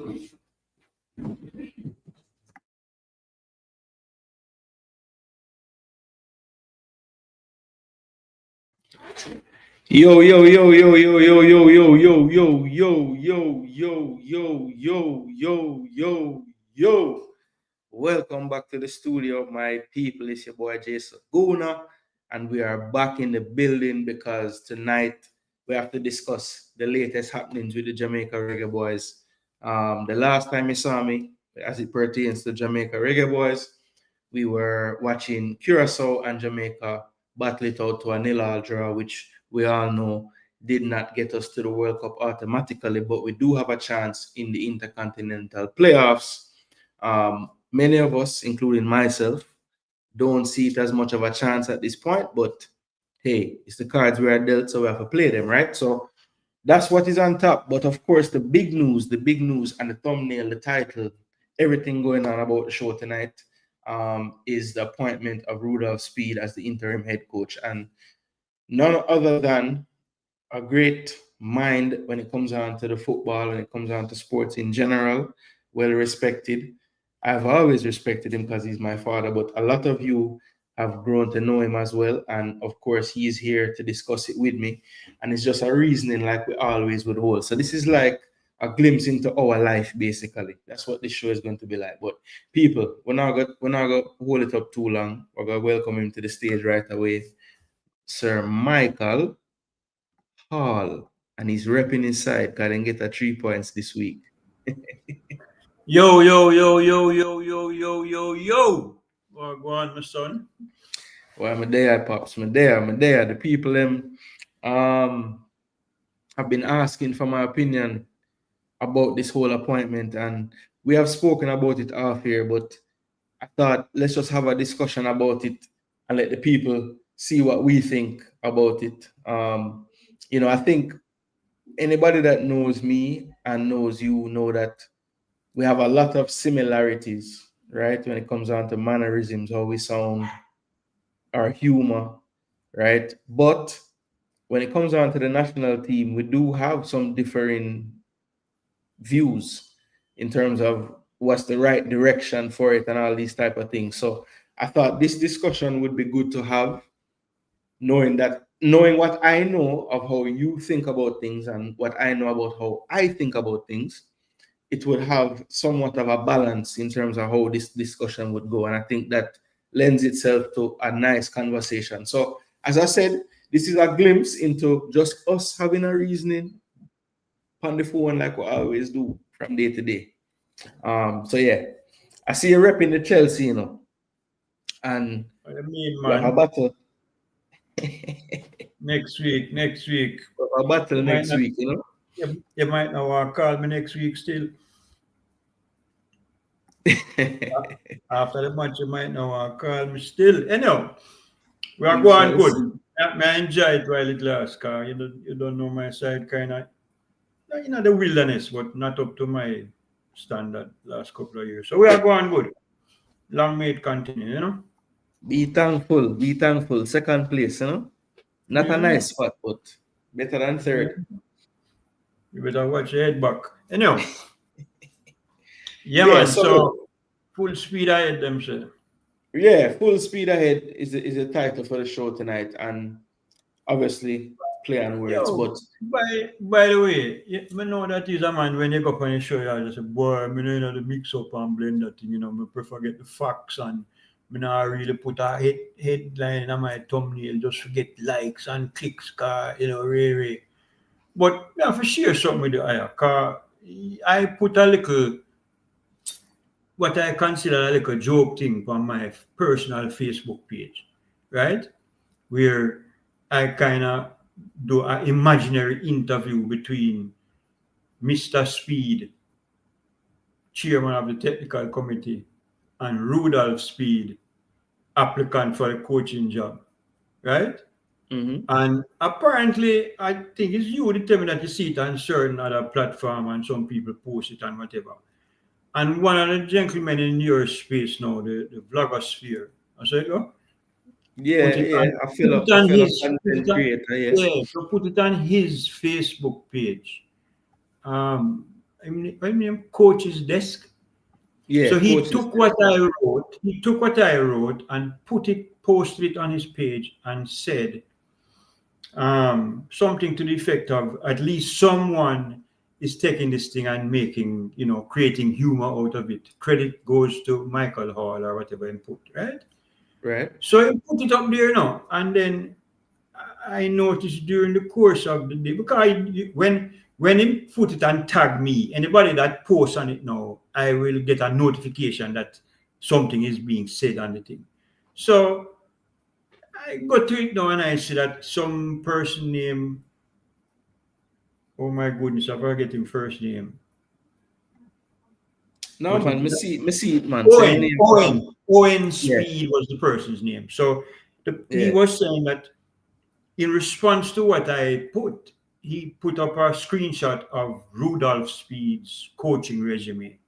Yo, yo, yo, yo, yo, yo, yo, yo, yo, yo, yo, yo, yo, yo, yo, yo, yo, yo. Welcome back to the studio, my people. It's your boy Jason Gooner, and we are back in the building because tonight we have to discuss the latest happenings with the Jamaica Reggae Boyz. The last time you saw me, as it pertains to Jamaica Reggae Boyz, we were watching Curacao and Jamaica battle it out to a 0-0 draw, which we all know did not get us to the World Cup automatically, but we do have a chance in the Inter-Continental playoffs. Many of us, including myself, don't see it as much of a chance at this point, but hey, it's the cards we are dealt, so we have to play them, right? So that's what is on top. But of course, the big news and the thumbnail, the title, everything going on about the show tonight is the appointment of Rudolph Speid as the interim head coach. And none other than a great mind when it comes on to the football, when it comes on to sports in general, well respected. I've always respected him because he's my father, but a lot of you have grown to know him as well. And of course, he's here to discuss it with me. And it's just a reasoning like we always would hold. So this is like a glimpse into our life, basically. That's what this show is going to be like. But people, we're not going to hold it up too long. We're going to welcome him to the stage right away. Sir Michael Hall, and he's repping his side because he didn't get 3 points this week. Yo, yo, yo, yo, yo, yo, yo, yo, yo. Well, go on, my son. Well, I'm there, Pops. I'm there. The people have been asking for my opinion about this whole appointment, and we have spoken about it off here, but I thought let's just have a discussion about it and let the people see what we think about it. I think anybody that knows me and knows you know that we have a lot of similarities, right? When it comes down to mannerisms, how we sound, our humor, right? But when it comes down to the national team, we do have some differing views in terms of what's the right direction for it and all these type of things. So I thought this discussion would be good to have, knowing what I know of how you think about things and what I know about how I think about things. It would have somewhat of a balance in terms of how this discussion would go. And I think that lends itself to a nice conversation. So as I said, this is a glimpse into just us having a reasoning on the phone like we always do from day to day. So yeah, I see you repping the Chelsea, and What I mean, we have a man. battle. Next week. We have a battle next week, You might not want to call me next week still. After the match, you might not want to call me still. Anyhow, we are going good. I enjoy it while it lasts, because you don't know my side, kind of, the wilderness, but not up to my standard last couple of years. So we are going good. Long may it continue, Be thankful. Second place, Not a nice spot, but better than third. You better watch your head back. Anyhow. Man. So full speed ahead, them say. Yeah, full speed ahead is the title for the show tonight, and obviously play on words. But by the way, I know that is a man when you go up on the show, you just say, boy, I know the mix up and blend that thing, I prefer get the facts and I not really put a headline on my thumbnail, just forget likes and clicks, really. But I have to share something with you, because I put a little, what I consider a little joke thing on my personal Facebook page, right? Where I kind of do an imaginary interview between Mr. Speid, chairman of the technical committee, and Rudolph Speid, applicant for a coaching job, right? Mm-hmm. And apparently, I think it's you that tell me that you see it on certain other platform and some people post it and whatever. And one of the gentlemen in your space now, the vlogosphere, I said, I feel a content creator, so put it on his Facebook page. I mean, coach's desk. Yeah, So he coaches. took what I wrote. He took what I wrote and posted it on his page and said something to the effect of, at least someone is taking this thing and making, creating humor out of it. Credit goes to Michael Hall or whatever he put, right? Right. So he put it up there now, and then I noticed during the course of the day, because when he put it and tag me, anybody that posts on it now, I will get a notification that something is being said on the thing. So I go to it now and I see that some person named, oh my goodness, I forget his first name. No, What man, is me see it, man. Owen, Name, Owen yeah. Speid was the person's name. So he Yeah. was saying that in response to what I put, he put up a screenshot of Rudolph Speid's coaching resume,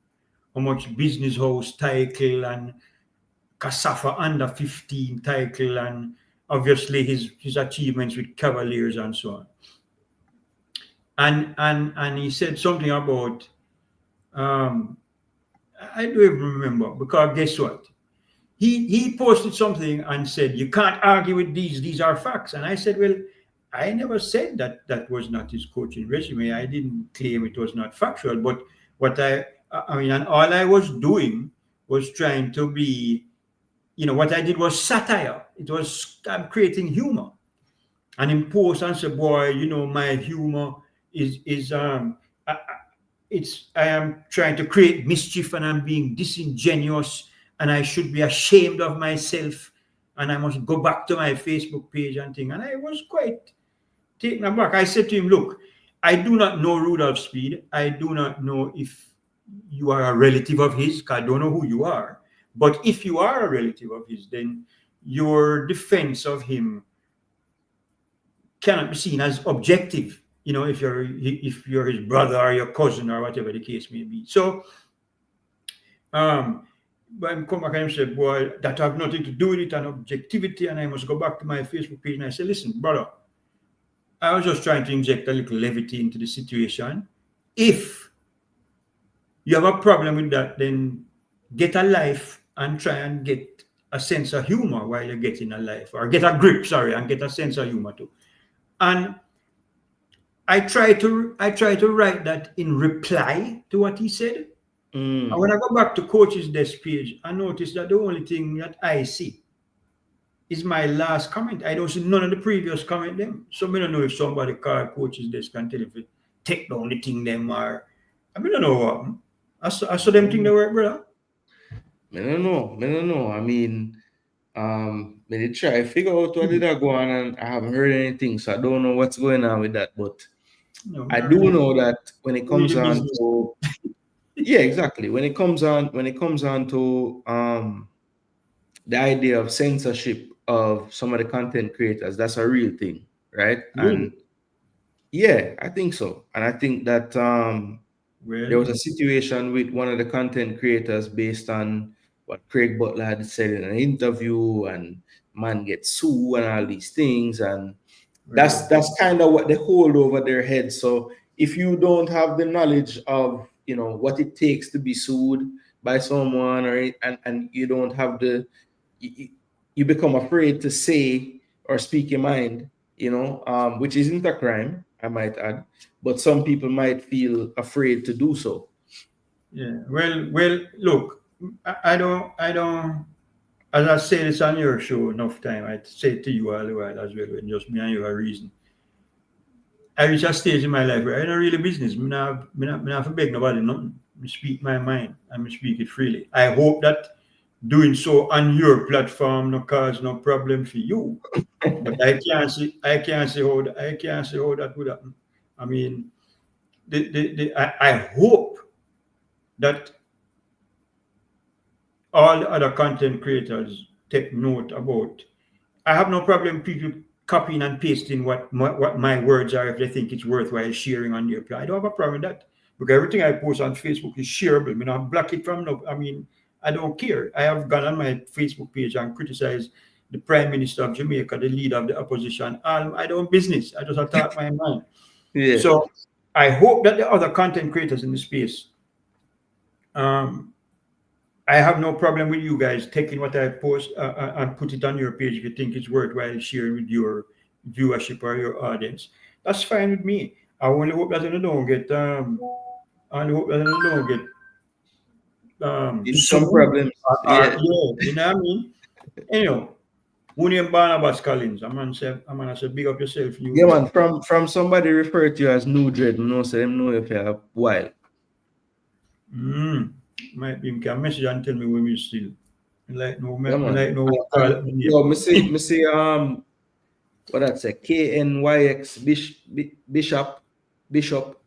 how much business house title and Casafa under 15 title, and obviously his achievements with Cavaliers and so on. And he said something about I don't even remember, because guess what? He posted something and said, you can't argue with these are facts. And I said, well, I never said that was not his coaching resume. I didn't claim it was not factual, but what I mean, and all I was doing was trying to be, what I did was satire. It was, I'm creating humor. And in post and say, boy, my humor is I am trying to create mischief and I'm being disingenuous and I should be ashamed of myself and I must go back to my Facebook page and thing. And I was quite taken aback. I said to him, look, I do not know Rudolph Speid. I do not know if you are a relative of his, because I don't know who you are. But if you are a relative of his, then your defense of him cannot be seen as objective, if you're his brother or your cousin or whatever the case may be. So but I come back and say, boy, that have nothing to do with it and objectivity, and I must go back to my Facebook page and I say, listen, brother, I was just trying to inject a little levity into the situation. If you have a problem with that, then get a life and try and get a sense of humor while you're getting a life, or get a grip, and get a sense of humor too. And I try to write that in reply to what he said. And when I go back to coach's desk page, I notice that the only thing that I see is my last comment. I don't see none of the previous comment them. So I don't know if somebody called coach's desk and tell him to take down the thing them, or I don't know what. I saw them think they work, brother. I don't know. I mean, they try figure out what did I go on, and I haven't heard anything, so I don't know what's going on with that. But I do know that when it comes on to yeah, exactly. When it comes on to the idea of censorship of some of the content creators, that's a real thing, right? Really? And yeah, I think so. And I think that there was a situation with one of the content creators based on what Craig Butler had said in an interview, and man gets sued and all these things, and that's kind of what they hold over their heads. So if you don't have the knowledge of what it takes to be sued by someone, or and you don't have you become afraid to say or speak your mind, which isn't a crime, I might add, but some people might feel afraid to do so. Yeah. Well. Look, I don't. As I say this on your show enough time, I say it to you all the while as well, when just me and you have a reason. I reach a stage in my life where I don't really business. I not have to beg nobody nothing. I speak my mind and I speak it freely. I hope that doing so on your platform no cause no problem for you. But I can't see how that would happen. I mean, I hope that all the other content creators take note about. I have no problem people copying and pasting what my words are if they think it's worthwhile sharing on their plan. I don't have a problem with that, because everything I post on Facebook is shareable. I mean, I block it from no. I mean, I don't care. I have gone on my Facebook page and criticized the Prime Minister of Jamaica, the leader of the opposition. I don't business. I just attack my mind. Yeah. So I hope that the other content creators in the space, I have no problem with you guys taking what I post and put it on your page if you think it's worthwhile sharing with your viewership or your audience. That's fine with me. I only hope that you don't get I only hope that you don't get Some sued. problems. Yeah, Yeah. you know what I mean? Anyway, who named Barnabas Collins? I'm gonna say big up yourself, New Yeah, Dread. man. From somebody referred to you as New Dread, no, so them know if you're wild. Might be can message and tell me when we still. Yeah, Me man. like no call And it my name. yo, me see what that say? KNYX Bishop.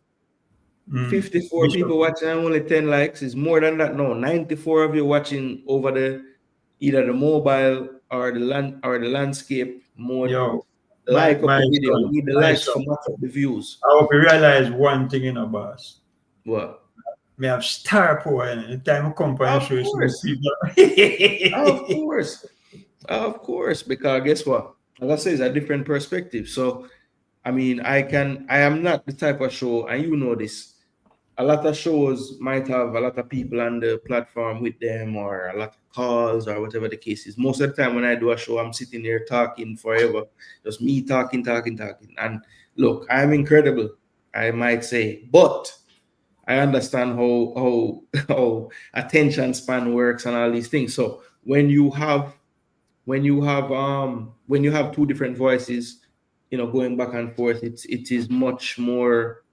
Mm. 54 Bishop. people watching and only 10 likes. Is more than that. No, 94 of you watching over either the mobile or the landscape mode. Yo, Like up the video. We need the my likes to son. match up the views. I hope you realize one thing in a boss. What? Me have star power in it. The time I come for and Of show you some course. people. Of course. Of course. Because guess what? Like I say, it's a different perspective. So I mean, I am not the type of show, and you know this. A lot of shows might have a lot of people on the platform with them, or a lot of calls, or whatever the case is. Most of the time when I do a show, I'm sitting there talking forever, just me talking. And look, I'm incredible, I might say, but I understand how how attention span works and all these things. So when you have two different voices, going back and forth, it is much more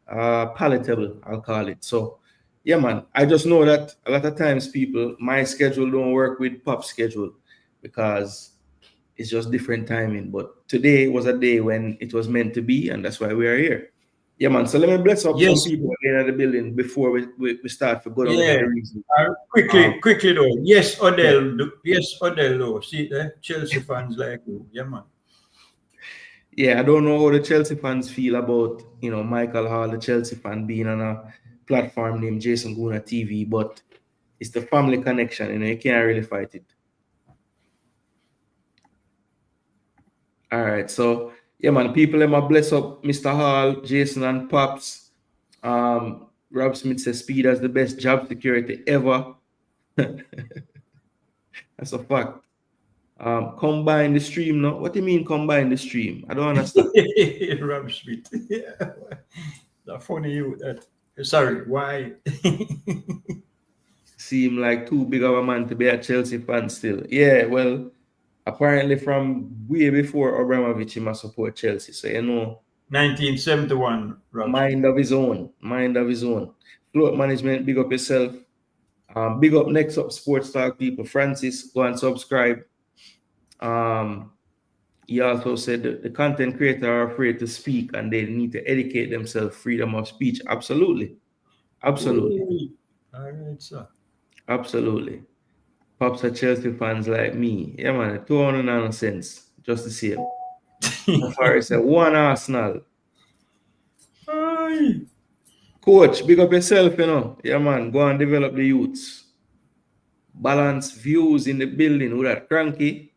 palatable, I'll call it. So yeah, man, I just know that a lot of times my schedule don't work with Pop's schedule because it's just different timing. But today was a day when it was meant to be, and that's why we are here. Yeah, man. So let me bless up some Yes, people again at the building before we start to go down into yeah. the reason. Quickly though. Yes, Yeah. Odell though. See, Chelsea fans like you. Yeah, man. Yeah, I don't know how the Chelsea fans feel about, Michael Hall, the Chelsea fan, being on a platform named Jason Gooner TV, but it's the family connection, you can't really fight it. All right, so yeah, man, people, let me bless up Mr. Hall, Jason, and Pops. Rob Smith says Speed has the best job security ever. That's a fact. Combine the stream now. What do you mean combine the stream? I don't understand. Rob Smith. Yeah. That's funny you that. Sorry, why? Seem like too big of a man to be a Chelsea fan still. Yeah, well, apparently from way before Abramovich, he must support Chelsea. So 1971, Rob mind Smith. of his own. Mind of his own. Float management, big up yourself. Big up Next Up Sports Talk people. Francis, go and subscribe. He also said that the content creators are afraid to speak and they need to educate themselves. Freedom of speech. Absolutely. Absolutely. Ooh. All right, sir. Absolutely. Pops are Chelsea fans like me. Yeah, man. 200 nonsense. Just the same. Sorry, said one Arsenal. Aye. Coach, big up yourself, Yeah, man. Go and develop the youths. Balance views in the building with that cranky.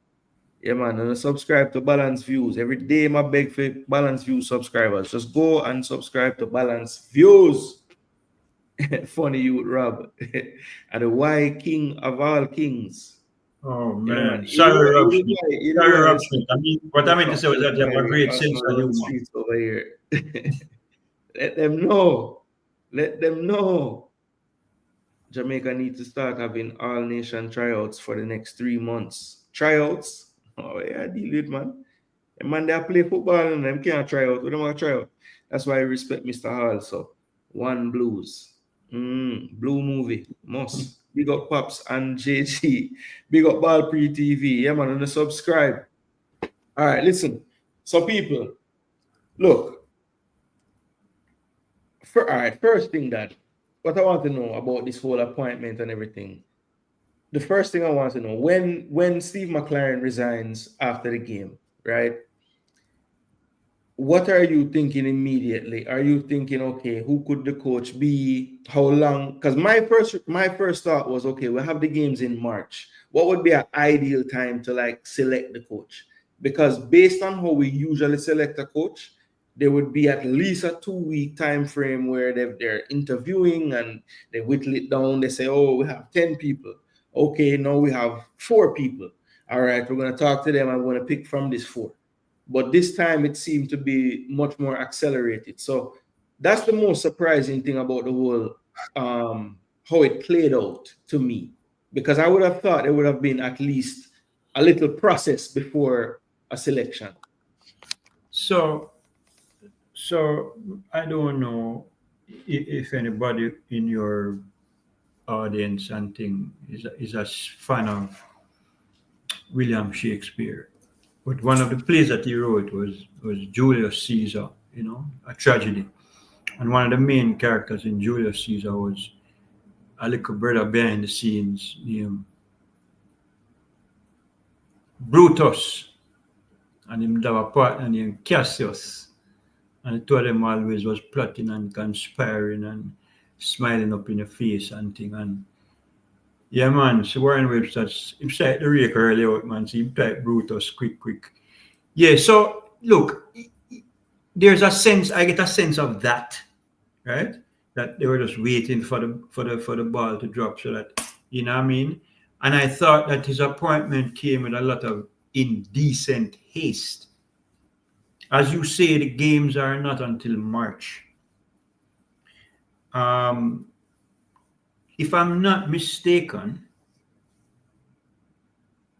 Yeah, man. And subscribe to Balance Views. Every day, I beg for Balance Views subscribers. Just go and subscribe to Balance Views. Funny youth, Rob. And the Y King of all kings. Oh Yeah, man. man, sorry, Rob Smith. Sorry, Rob Listen, Smith. I mean, what I meant to say was that you have a great sense of humor. streets over here. Let them know. Let them know. Jamaica need to start having all nation tryouts for the next 3 months. Tryouts? Oh yeah, deal with man. The man they play football and them can't try out. We don't want to try out. That's why I respect Mr. Hall. So One Blues. Blue movie. Must. Big up Pops and JG. Big up Ball Pre TV. Yeah, man, and subscribe. All right, listen. So people, look. All right, first thing that what I want to know about this whole appointment and everything. The first thing I want to know, when Steve McLaren resigns after the game, right? What are you thinking immediately? Are you thinking, okay, who could the coach be? How long? Because my first thought was, okay, we'll have the games in March. What would be an ideal time to select the coach? Because based on how we usually select a coach, there would be at least a 2-week time frame where they're interviewing and they whittle it down. They say, oh, we have 10 people. Okay, now we have 4 people. All right, we're going to talk to them. I'm going to pick from this 4. But this time it seemed to be much more accelerated. So that's the most surprising thing about the whole how it played out to me, because I would have thought there would have been at least a little process before a selection. So I don't know if anybody in your audience and thing is a fan of William Shakespeare, but one of the plays that he wrote was Julius Caesar, a tragedy, and one of the main characters in Julius Caesar was a little brother behind the scenes named Brutus, and him have a partner named Cassius. And the two of them always was plotting and conspiring and smiling up in the face and thing. And yeah, man, so Warren Webster, him said the rake early out, man, so he type Brutus quick. Yeah, so look, there's a sense, I get a sense of that, right? That they were just waiting for the ball to drop so that, you know what I mean? And I thought that his appointment came with a lot of indecent haste. As you say, the games are not until March. If I'm not mistaken,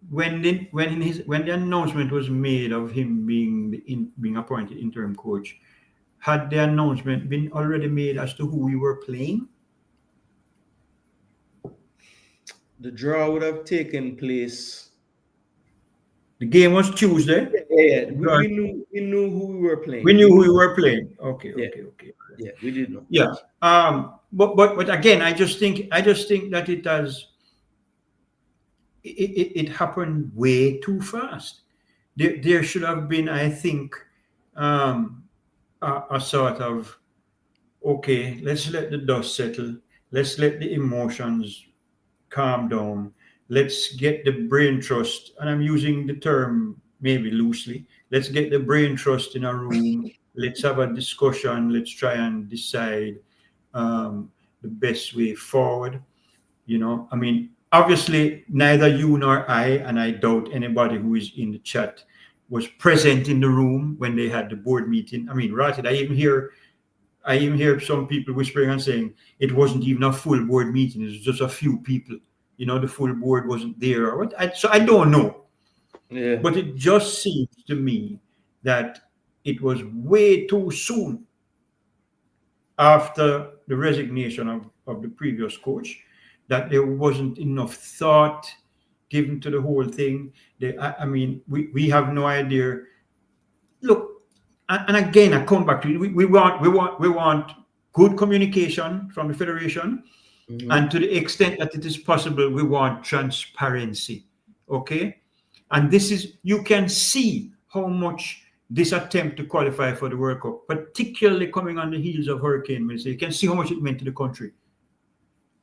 when the announcement was made of him being appointed interim coach, had the announcement been already made as to who we were playing? The draw would have taken place. The game was Tuesday. Yeah. We knew who we were playing. We knew who we were playing. Okay. Yeah, we did know. Yeah. But again, I just think that it happened way too fast. There should have been, I think, a sort of, okay, let's let the dust settle. Let's let the emotions calm down. Let's get the brain trust, and I'm using the term maybe loosely. Let's get the brain trust in a room. Let's have a discussion. Let's try and decide the best way forward. I mean, obviously, neither you nor I, and I doubt anybody who is in the chat, was present in the room when they had the board meeting. I mean, right? I even hear some people whispering and saying it wasn't even a full board meeting. It was just a few people. The full board wasn't there. Or what? So I don't know. Yeah. But it just seems to me that it was way too soon after the resignation of the previous coach, that there wasn't enough thought given to the whole thing. We have no idea. Look, and again, I come back to it. We want good communication from the federation, and to the extent that it is possible, we want transparency. Okay, and this is, you can see how much this attempt to qualify for the World Cup, particularly coming on the heels of Hurricane Melissa, you can see how much it meant to the country.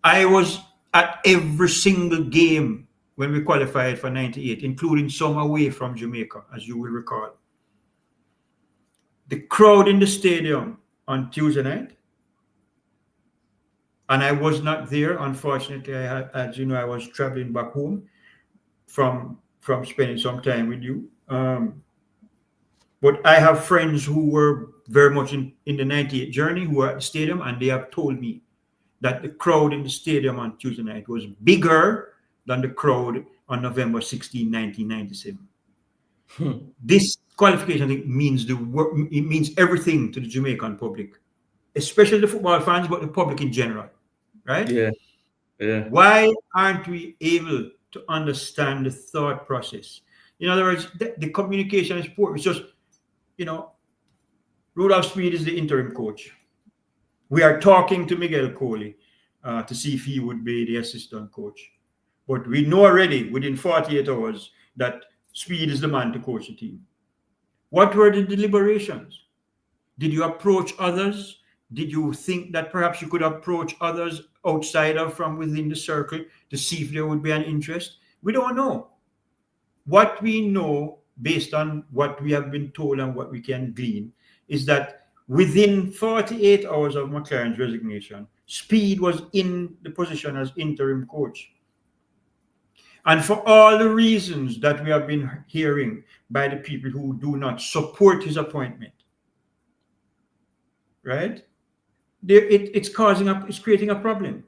I was at every single game when we qualified for 98, including some away from Jamaica, as you will recall. The crowd in the stadium on Tuesday night, and I was not there, unfortunately. As you know, I was traveling back home from spending some time with you. But I have friends who were very much in the 98 journey who were at the stadium, and they have told me that the crowd in the stadium on Tuesday night was bigger than the crowd on November 16, 1997. This qualification, I think, means everything to the Jamaican public, especially the football fans, but the public in general, right? Yeah. Why aren't we able to understand the thought process? In other words, the communication is poor. It's just, Rudolph Speid is the interim coach. We are talking to Miguel Coley to see if he would be the assistant coach. But we know already within 48 hours that Speid is the man to coach the team. What were the deliberations? Did you approach others? Did you think that perhaps you could approach others outside of from within the circle to see if there would be an interest? We don't know. What we know, based on what we have been told and what we can glean, is that within 48 hours of McLaren's resignation, Speid was in the position as interim coach. And for all the reasons that we have been hearing by the people who do not support his appointment, right? It's creating a problem.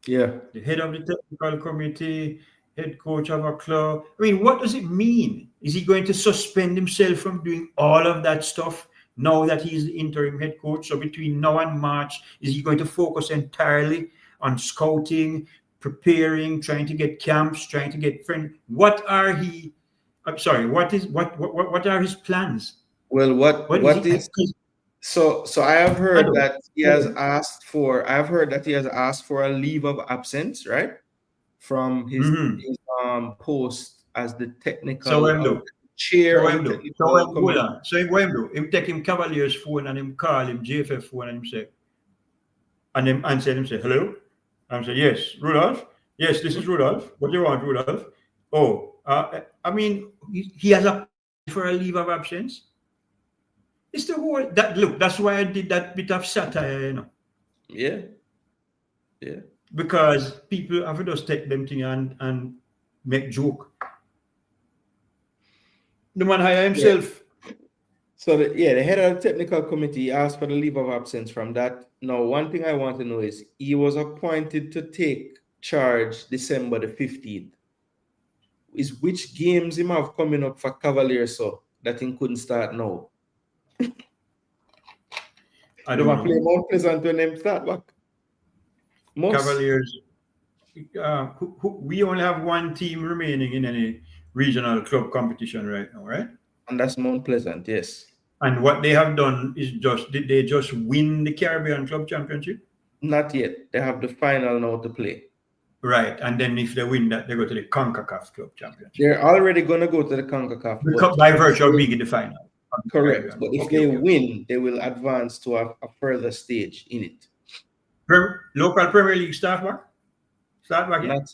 Yeah. The head of the technical committee, head coach of a club. I mean, what does it mean? Is he going to suspend himself from doing all of that stuff now that he's the interim head coach? So between now and March, is he going to focus entirely on scouting, preparing, trying to get camps, trying to get friends? What are his plans? Well, what is so I have heard that he has asked for a leave of absence, right? From his post as the technical chair of the technical committee. So him take him Cavaliers phone and him call him JFF phone and him say, and him answer him say, hello? And say, yes, Rudolph? Yes, this is Rudolph. What do you want, Rudolph? Oh, I mean, he has applied for a leave of absence. It's the whole that's why I did that bit of satire, you know. Yeah. Yeah. Because people have to just take them thing and make joke. The man hire himself. Yeah. So the head of the technical committee asked for the leave of absence from that. Now, one thing I want to know is he was appointed to take charge December the 15th. Is which games him have coming up for Cavaliers so that he couldn't start now? I don't play Mount Pleasant when them start back. Cavaliers. We only have one team remaining in any regional club competition right now, right? And that's Mount Pleasant, yes. And what they have done is did they just win the Caribbean Club Championship? Not yet. They have the final now to play. Right, and then if they win that, they go to the CONCACAF Club Championship. They're already going to go to the CONCACAF. By virtue of being in the final. Correct, but if they win, they will advance to a further stage in it. Local Premier League start back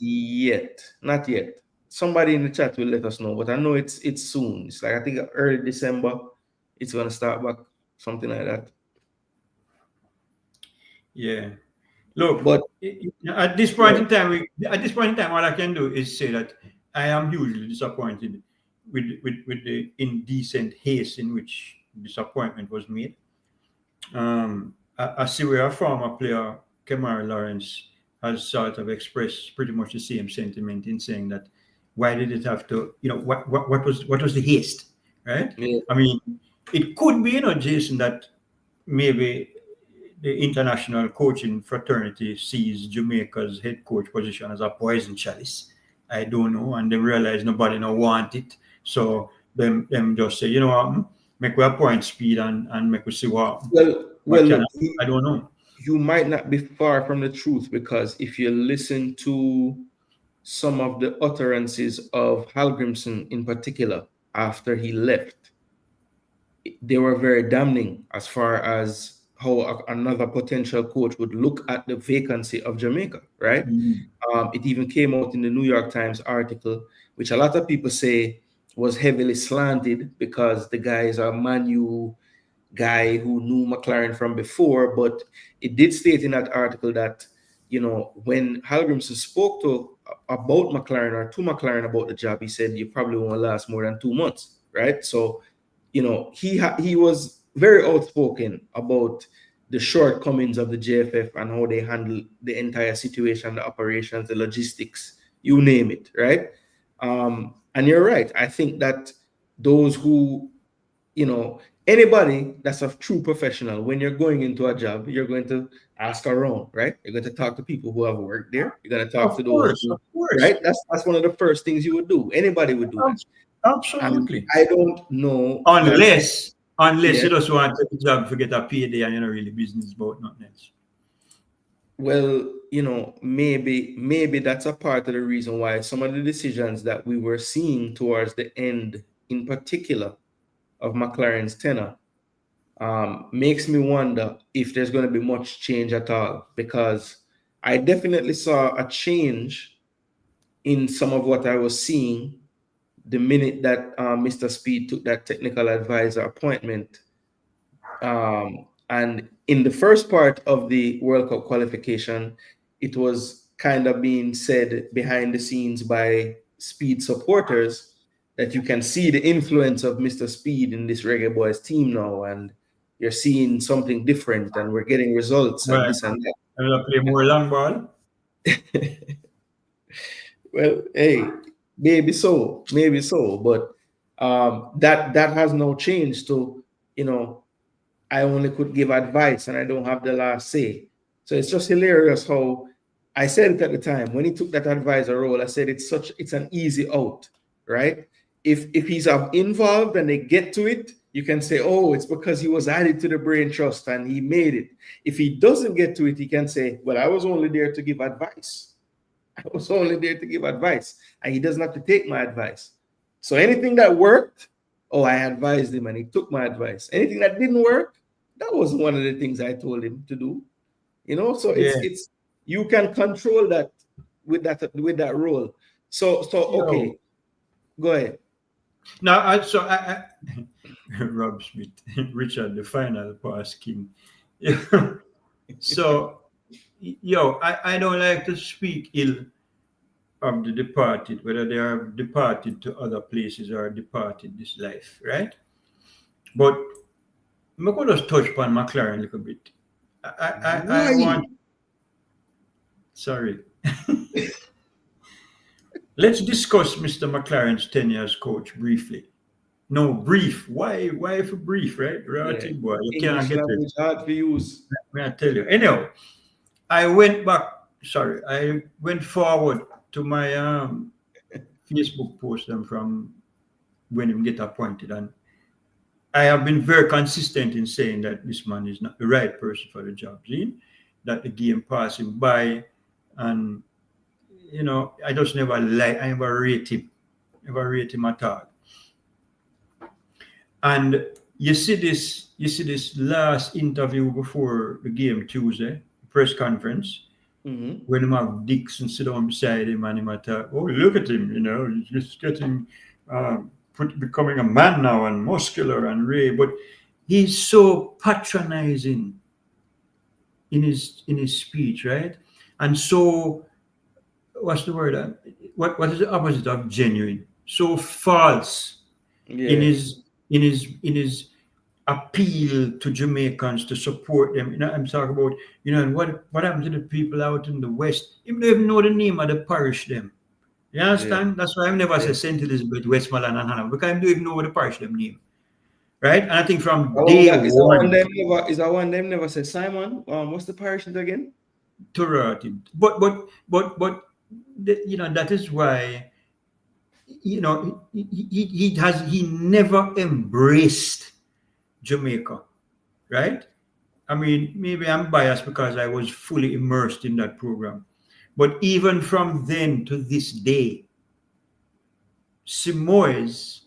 yet? Not yet. Somebody in the chat will let us know, but I know it's soon. It's like I think early December, it's going to start back, something like that. Yeah. Look, but at this point in time, all I can do is say that I am hugely disappointed with the indecent haste in which this appointment was made. I see where a former player, Kemar Lawrence, has sort of expressed pretty much the same sentiment in saying that why did it have to, what was the haste, right? Yeah. I mean, it could be, Jason, that maybe the international coaching fraternity sees Jamaica's head coach position as a poison chalice. I don't know, and they realize nobody no want it. So them just say, you know what, make we appoint Speid and make we see what. Well, I don't know. You might not be far from the truth, because if you listen to some of the utterances of Hallgrimsson in particular after he left, they were very damning as far as how another potential coach would look at the vacancy of Jamaica, right? It even came out in the New York Times article, which a lot of people say was heavily slanted because the guy is a Man U guy who knew McLaren from before. But it did state in that article that, when Hallgrimsson spoke about McLaren or to McLaren about the job, he said, you probably won't last more than 2 months, right? So, he was very outspoken about the shortcomings of the JFF and how they handle the entire situation, the operations, the logistics, you name it, right? And you're right. I think that those who, anybody that's a true professional, when you're going into a job, you're going to ask around, right? You're going to talk to people who have worked there. You're going to talk to those, right? That's one of the first things you would do. Anybody would do that. Absolutely. And I don't know. Unless you just want to take a job, forget a payday, and you're not really business about nothing else. Well, maybe that's a part of the reason why some of the decisions that we were seeing towards the end, in particular, of McLaren's tenure, makes me wonder if there's going to be much change at all, because I definitely saw a change in some of what I was seeing the minute that Mr. Speid took that technical advisor appointment And in the first part of the World Cup qualification, it was kind of being said behind the scenes by Speid supporters that you can see the influence of Mr. Speid in this Reggae Boyz team now, and you're seeing something different, and we're getting results and Right. this and that. I'm gonna play more long ball. Well, hey, maybe so, but that has no change to, you know, I only could give advice and I don't have the last say. So it's just hilarious how I said it at the time when he took that advisor role. I said it's an easy out, right? If he's involved and they get to it, you can say, oh, it's because he was added to the brain trust and he made it. If he doesn't get to it, he can say, well, I was only there to give advice. I was only there to give advice, and he doesn't have to take my advice. So anything that worked, oh, I advised him and he took my advice. Anything that didn't work, that was one of the things I told him to do. You know, so it's you can control that with that role. So okay, go ahead. Now, I Rob Smith, Richard, the final pass king. So, I don't like to speak ill of the departed, whether they are departed to other places or departed this life, right? But I'm going to just touch upon McLaren a little bit. I want. Sorry. Let's discuss Mr. McLaren's tenure as coach briefly. No, brief. Why for brief, right? Right, boy. You can't get it. Hard to use. May I tell you? Anyhow, I went forward to my Facebook post from when him get appointed, and I have been very consistent in saying that this man is not the right person for the job. See? That the game passed him by, and I just never rate him at all. And you see this last interview before the game Tuesday, press conference, when him have Dixon sit down beside him and him attack, oh, look at him, he's just getting becoming a man now and muscular and ray, but he's so patronizing in his speech, right? And so what's the word? What is the opposite of genuine? So false in his appeal to Jamaicans to support them. I'm talking about, and what happened to the people out in the West? You don't even know the name of the parish them. You understand? That's why I've never said St. Elizabeth, Westmoreland, and Hannah, because I don't even know what the parish them name. Right? And I think from day one. Is that one them never said Simon? What's the parish again? But that is why he never embraced Jamaica, right? I mean, maybe I'm biased because I was fully immersed in that program, but even from then to this day, Simoes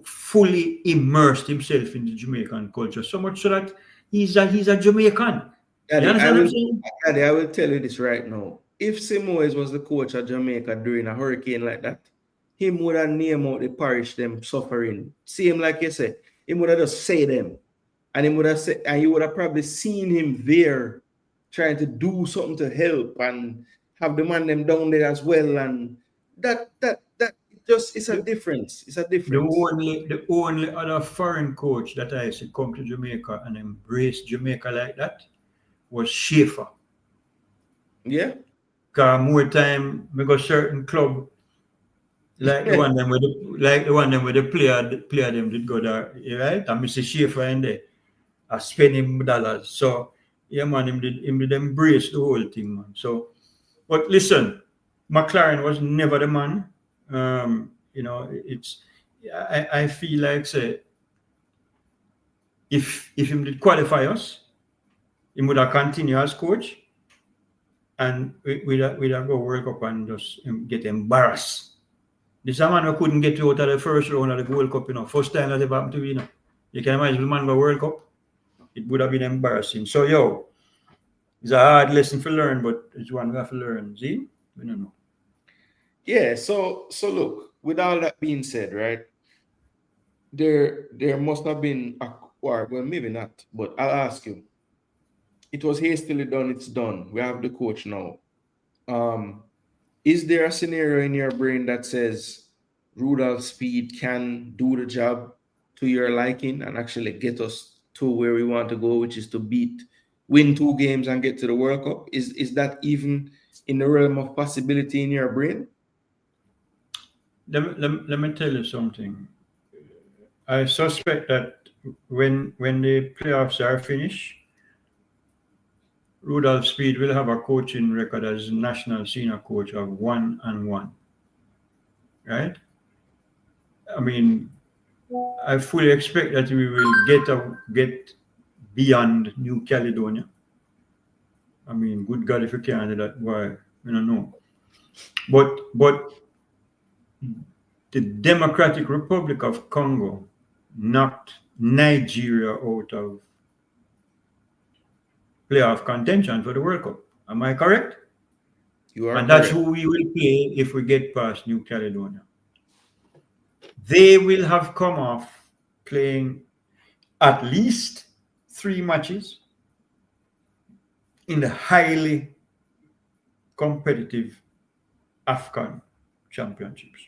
fully immersed himself in the Jamaican culture, so much so that he's a Jamaican. Daddy, I will tell you this right now. If Simoes was the coach of Jamaica during a hurricane like that, him would have named out the parish them suffering. Same like you said, he would have just say them. And he would have said, and you would have probably seen him there trying to do something to help and have the man them down there as well. And that just it's a difference. It's a difference. The only other foreign coach that I used to come to Jamaica and embrace Jamaica like that was Schaefer. Yeah. Because more time we go certain club like the one them with the player them did go there, right? And Mr. Schaefer in there. I spend him dollars. So yeah, man, him did embrace the whole thing, man. So, but listen, McLaren was never the man. I feel like say if him did qualify us, he would have continued as coach, and we'd have go World Cup and just get embarrassed. This man who couldn't get out of the first round of the World Cup, first time that ever happened to me, You can imagine the man go World Cup. It would have been embarrassing. So, it's a hard lesson to learn, but it's one we have to learn. See? We don't know. Yeah, so look, with all that being said, right, there must have been or well, maybe not, but I'll ask you. It was hastily done, it's done. We have the coach now. Is there a scenario in your brain that says Rudolph Speid can do the job to your liking and actually get us to where we want to go, which is to win 2 games and get to the World Cup? Is that even in the realm of possibility in your brain? Let me tell you something. I suspect that when the playoffs are finished, Rudolph Speid will have a coaching record as national senior coach of 1-1. Right? I mean, I fully expect that we will get beyond New Caledonia. I mean, good God, if you can't do that, why? I don't know. But the Democratic Republic of Congo knocked Nigeria out of playoff contention for the World Cup. Am I correct? You are and that's correct. who we will play if we get past New Caledonia. They will have come off playing at least 3 matches in the highly competitive AFCON championships.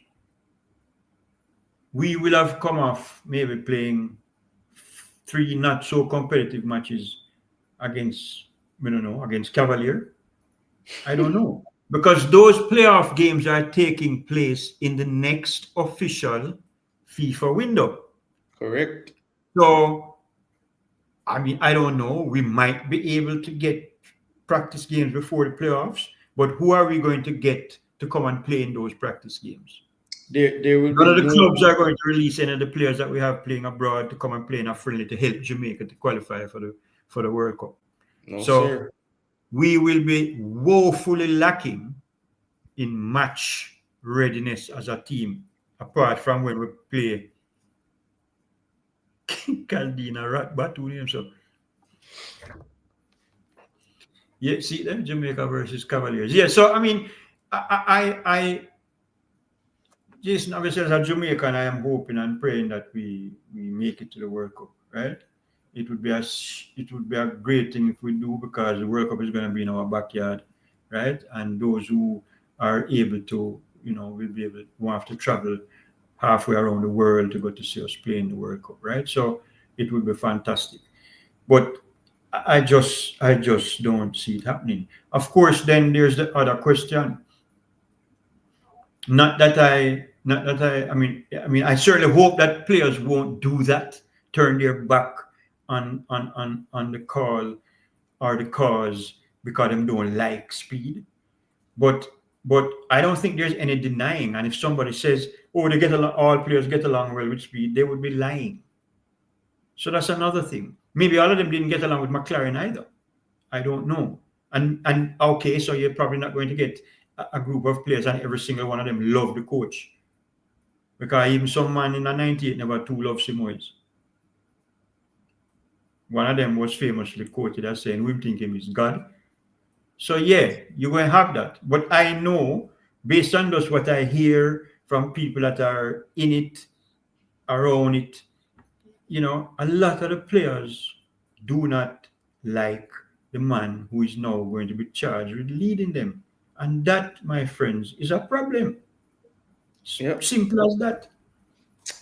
We will have come off maybe playing 3 not so competitive matches against, I don't know, against Cavalier. I don't know. Because those playoff games are taking place in the next official FIFA window. Correct. So, I mean, I don't know. We might be able to get practice games before the playoffs, but who are we going to get to come and play in those practice games? There will None of be the clubs are going to release any of the players that we have playing abroad to come and play in a friendly to help Jamaica to qualify for the World Cup. No, so sir. We will be woefully lacking in match readiness as a team, apart from when we play Caldina Rat Batu himself. Yeah, see them, Jamaica versus Cavaliers. Yeah, so I mean, I Jason, obviously as a Jamaican, I am hoping and praying that we make it to the World Cup, right? It would be a great thing if we do, because the World Cup is going to be in our backyard, right? And those who are able to, will be able to have to travel halfway around the world to go to see us play in the World Cup, right? So it would be fantastic. But I just don't see it happening. Of course, then there's the other question. I mean, I certainly hope that players won't do that, turn their back on the call or the cause because they don't like Speid. But I don't think there's any denying. And if somebody says, "Oh, they get along, all players get along well with Speid," they would be lying. So that's another thing. Maybe all of them didn't get along with McLaren either. I don't know. And okay, so you're probably not going to get a group of players and every single one of them love the coach. Because even some man in the 98 never too loved Simoes. One of them was famously quoted as saying, "We think him is God." So yeah, you're going to have that. But I know, based on just what I hear from people that are in it, around it, a lot of the players do not like the man who is now going to be charged with leading them. And that, my friends, is a problem. Yep. Simple as that.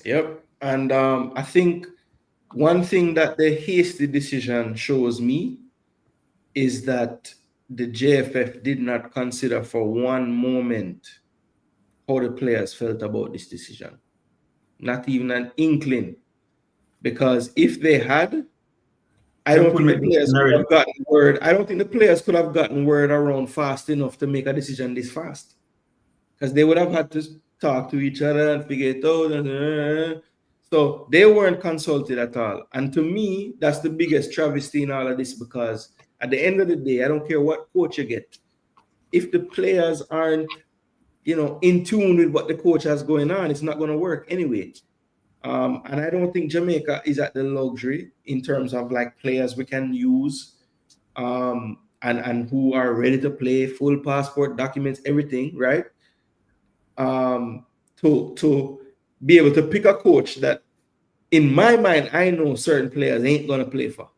Yep. And I think one thing that the hasty decision shows me is that the JFF did not consider for one moment how the players felt about this decision. Not even an inkling. Because if they had, I don't think the players could have gotten word. I don't think the players could have gotten word around fast enough to make a decision this fast. Because they would have had to talk to each other and figure it out. So they weren't consulted at all. And to me, that's the biggest travesty in all of this, because at the end of the day, I don't care what coach you get. If the players aren't, in tune with what the coach has going on, it's not going to work anyway. And I don't think Jamaica is at the luxury in terms of like players we can use and who are ready to play, full passport, documents, everything, right? To be able to pick a coach that in my mind, I know certain players ain't gonna play for.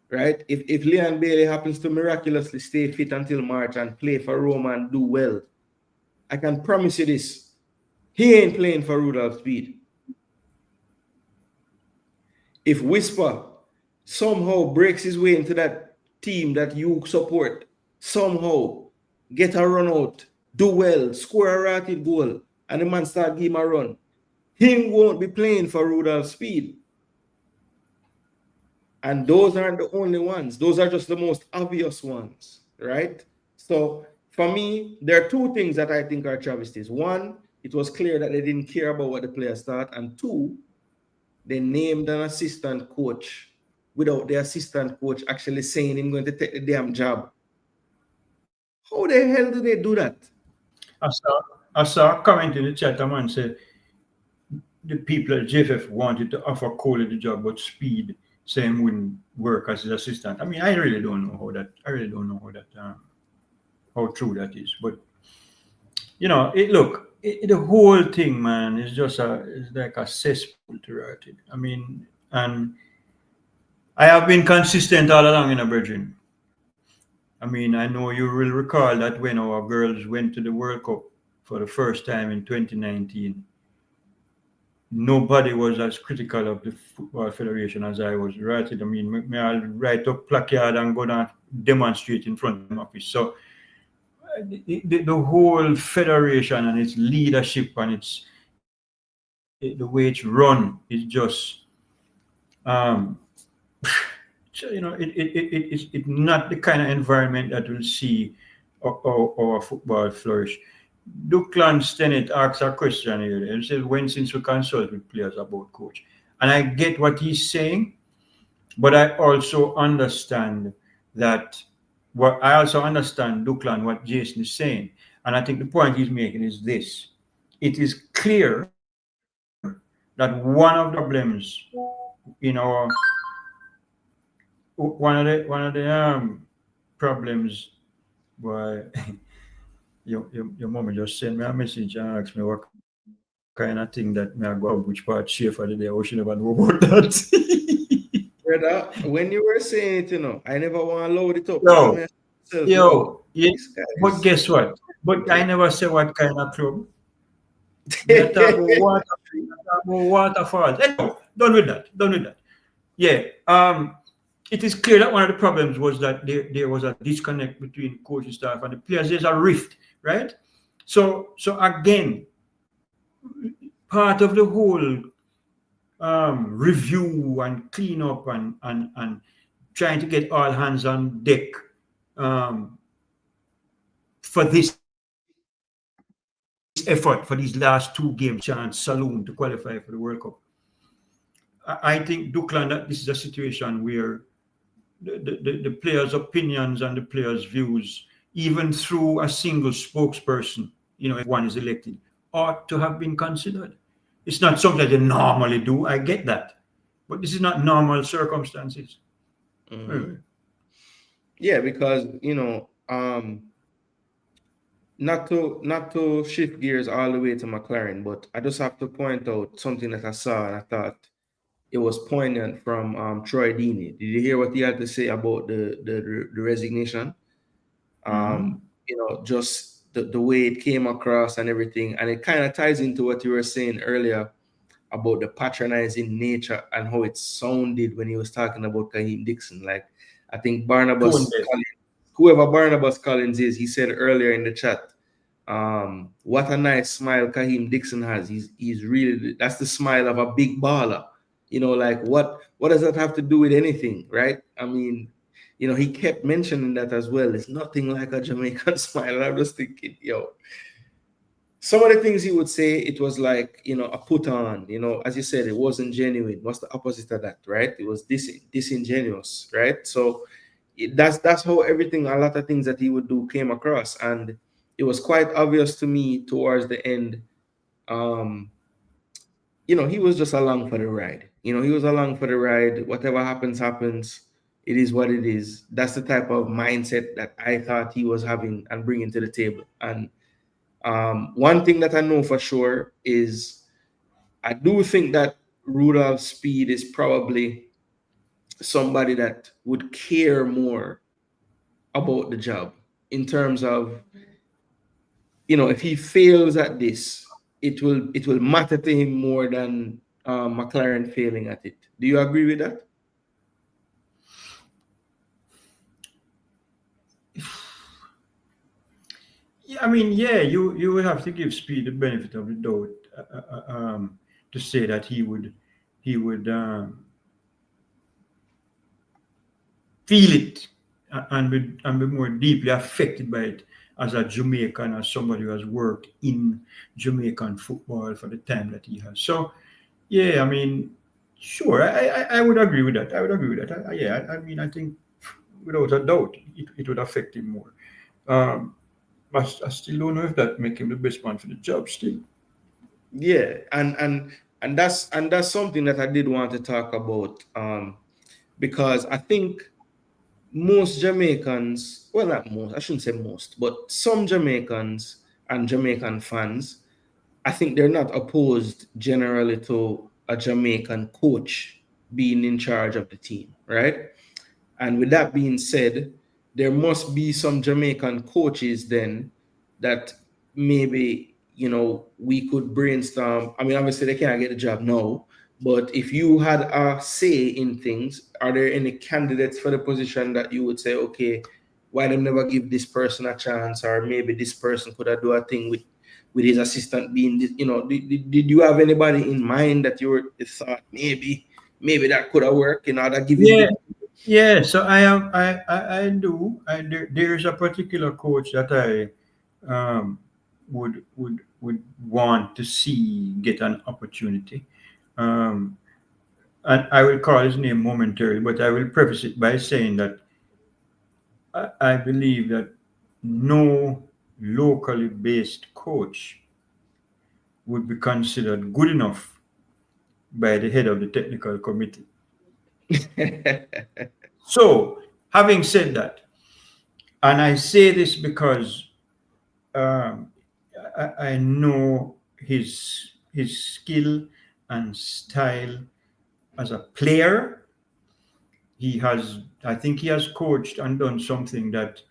Right? If Leon Bailey happens to miraculously stay fit until March and play for Roma and do well, I can promise you this: he ain't playing for Rudolph Speid. If Whisper somehow breaks his way into that team that you support, somehow get a run out, do well, score a rated goal, and the man start give him a run, he won't be playing for Rudolph Speid. And those aren't the only ones. Those are just the most obvious ones, right? So for me, there are two things that I think are travesties. One, it was clear that they didn't care about what the players thought. And two, they named an assistant coach without the assistant coach actually saying he's going to take the damn job. How the hell do they do that? I saw a comment in the chat. A man said the people at JFF wanted to offer Coley the job, but Speid saying wouldn't work as his assistant. I mean, I really don't know how that. How true that is. But you know, the whole thing, man, is just it's like a cesspool to write it. I mean, and I have been consistent all along in a brethren. I mean, I know you will recall that when our girls went to the World Cup for the first time in 2019, nobody was as critical of the Football Federation as I was, right? I mean, I'll write up placard and go down demonstrate in front of the office. So the whole federation and its leadership and its the way it's run is just you know, it's not the kind of environment that will see our football flourish. Duclan Stennett asks a question here. He says, when since we consult with players about coach? And I get what he's saying, but I also understand Duclan, what Jason is saying. And I think the point he's making is this. It is clear that one of the problems in our problems why your mom just sent me a message and asked me what kind of thing that me I go up which part share for the day. I should never know about that. Brother, when you were saying it, you know, I never want to load it up. But guess what? But I never say what kind of club. I talk about waterfalls. Anyway, done with that. Yeah. It is clear that one of the problems was that there was a disconnect between coaching staff and the players. There's a rift, right? So again, part of the whole review and clean up and trying to get all hands on deck for this effort for these last two games, chance saloon to qualify for the World Cup. I think, Duclan, that this is a situation where the players' opinions and the players' views, even through a single spokesperson, you know, if one is elected, ought to have been considered. It's not something they normally do. I get that, but this is not normal circumstances. Mm-hmm. Yeah, because you know, not to shift gears all the way to McLaren, but I just have to point out something that I saw and I thought it was poignant from Troy Deeney. Did you hear what he had to say about the resignation? You know, just the way it came across and everything, and it kind of ties into what you were saying earlier about the patronizing nature and how it sounded when he was talking about Kaheem Dixon. Like, I think whoever Barnabas Collins is, he said earlier in the chat, what a nice smile Kaheem Dixon has. He's really, that's the smile of a big baller. You know, like what does that have to do with anything, right? I mean, you know, he kept mentioning that as well. It's nothing like a Jamaican smile. And I'm just thinking, some of the things he would say, it was like, you know, a put on, you know, as you said, it wasn't genuine. What's the opposite of that, right? It was disingenuous, right? So that's how everything, a lot of things that he would do came across. And it was quite obvious to me towards the end, you know, he was just along for the ride. You know, he was along for the ride. Whatever happens, happens. It is what it is. That's the type of mindset that I thought he was having and bringing to the table. And one thing that I know for sure is I do think that Rudolph Speid is probably somebody that would care more about the job in terms of, if he fails at this, it will matter to him more than McLaren failing at it. Do you agree with that? I mean, yeah, you would have to give Speid the benefit of the doubt to say that he would feel it and be more deeply affected by it as a Jamaican, as somebody who has worked in Jamaican football for the time that he has. So, yeah, I mean, sure, I would agree with that. I would agree with that. I mean, I think without a doubt, it would affect him more. But I still don't know if that make him the best man for the job still. Yeah, and that's something that I did want to talk about, because I think most Jamaicans, well, not most, I shouldn't say most, but some Jamaicans and Jamaican fans, I think they're not opposed generally to a Jamaican coach being in charge of the team, right? And with that being said, there must be some Jamaican coaches then that maybe, we could brainstorm. I mean, obviously they can't get the job now, but if you had a say in things, are there any candidates for the position that you would say, okay, why them never give this person a chance, or maybe this person could have do a thing with his assistant being, did you have anybody in mind that you thought maybe that could have worked, that give him Yeah, the. yeah. So I do. There's a particular coach that I would want to see get an opportunity. Um, and I will call his name momentarily, but I will preface it by saying that I believe that no locally based coach would be considered good enough by the head of the technical committee. So, having said that, and I say this because I know his skill and style as a player. I think he has coached and done something that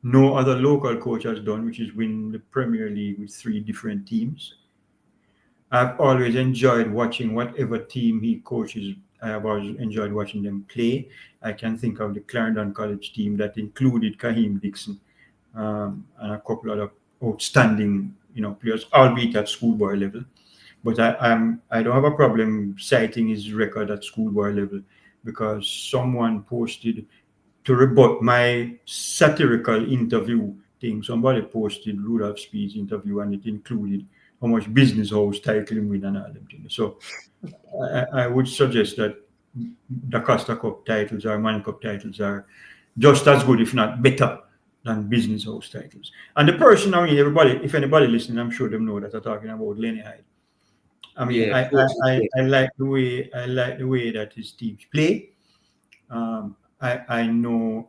no other local coach has done, which is win the Premier League with 3 different teams. I've always enjoyed watching whatever team he coaches. I have always enjoyed watching them play. I can think of the Clarendon College team that included Kaheem Dixon and a couple other outstanding, players, albeit at schoolboy level. But I don't have a problem citing his record at schoolboy level, because someone posted to rebut my satirical interview thing. Somebody posted Rudolph Speid's interview, and it included how much business house title him win and all them things. So I would suggest that the Costa Cup titles or Man Cup titles are just as good, if not better, than business house titles. And the person, I mean, if anybody listening, I'm sure them know that I'm talking about Lenny Hyde. I mean, Yeah, I like the way that his teams play. I know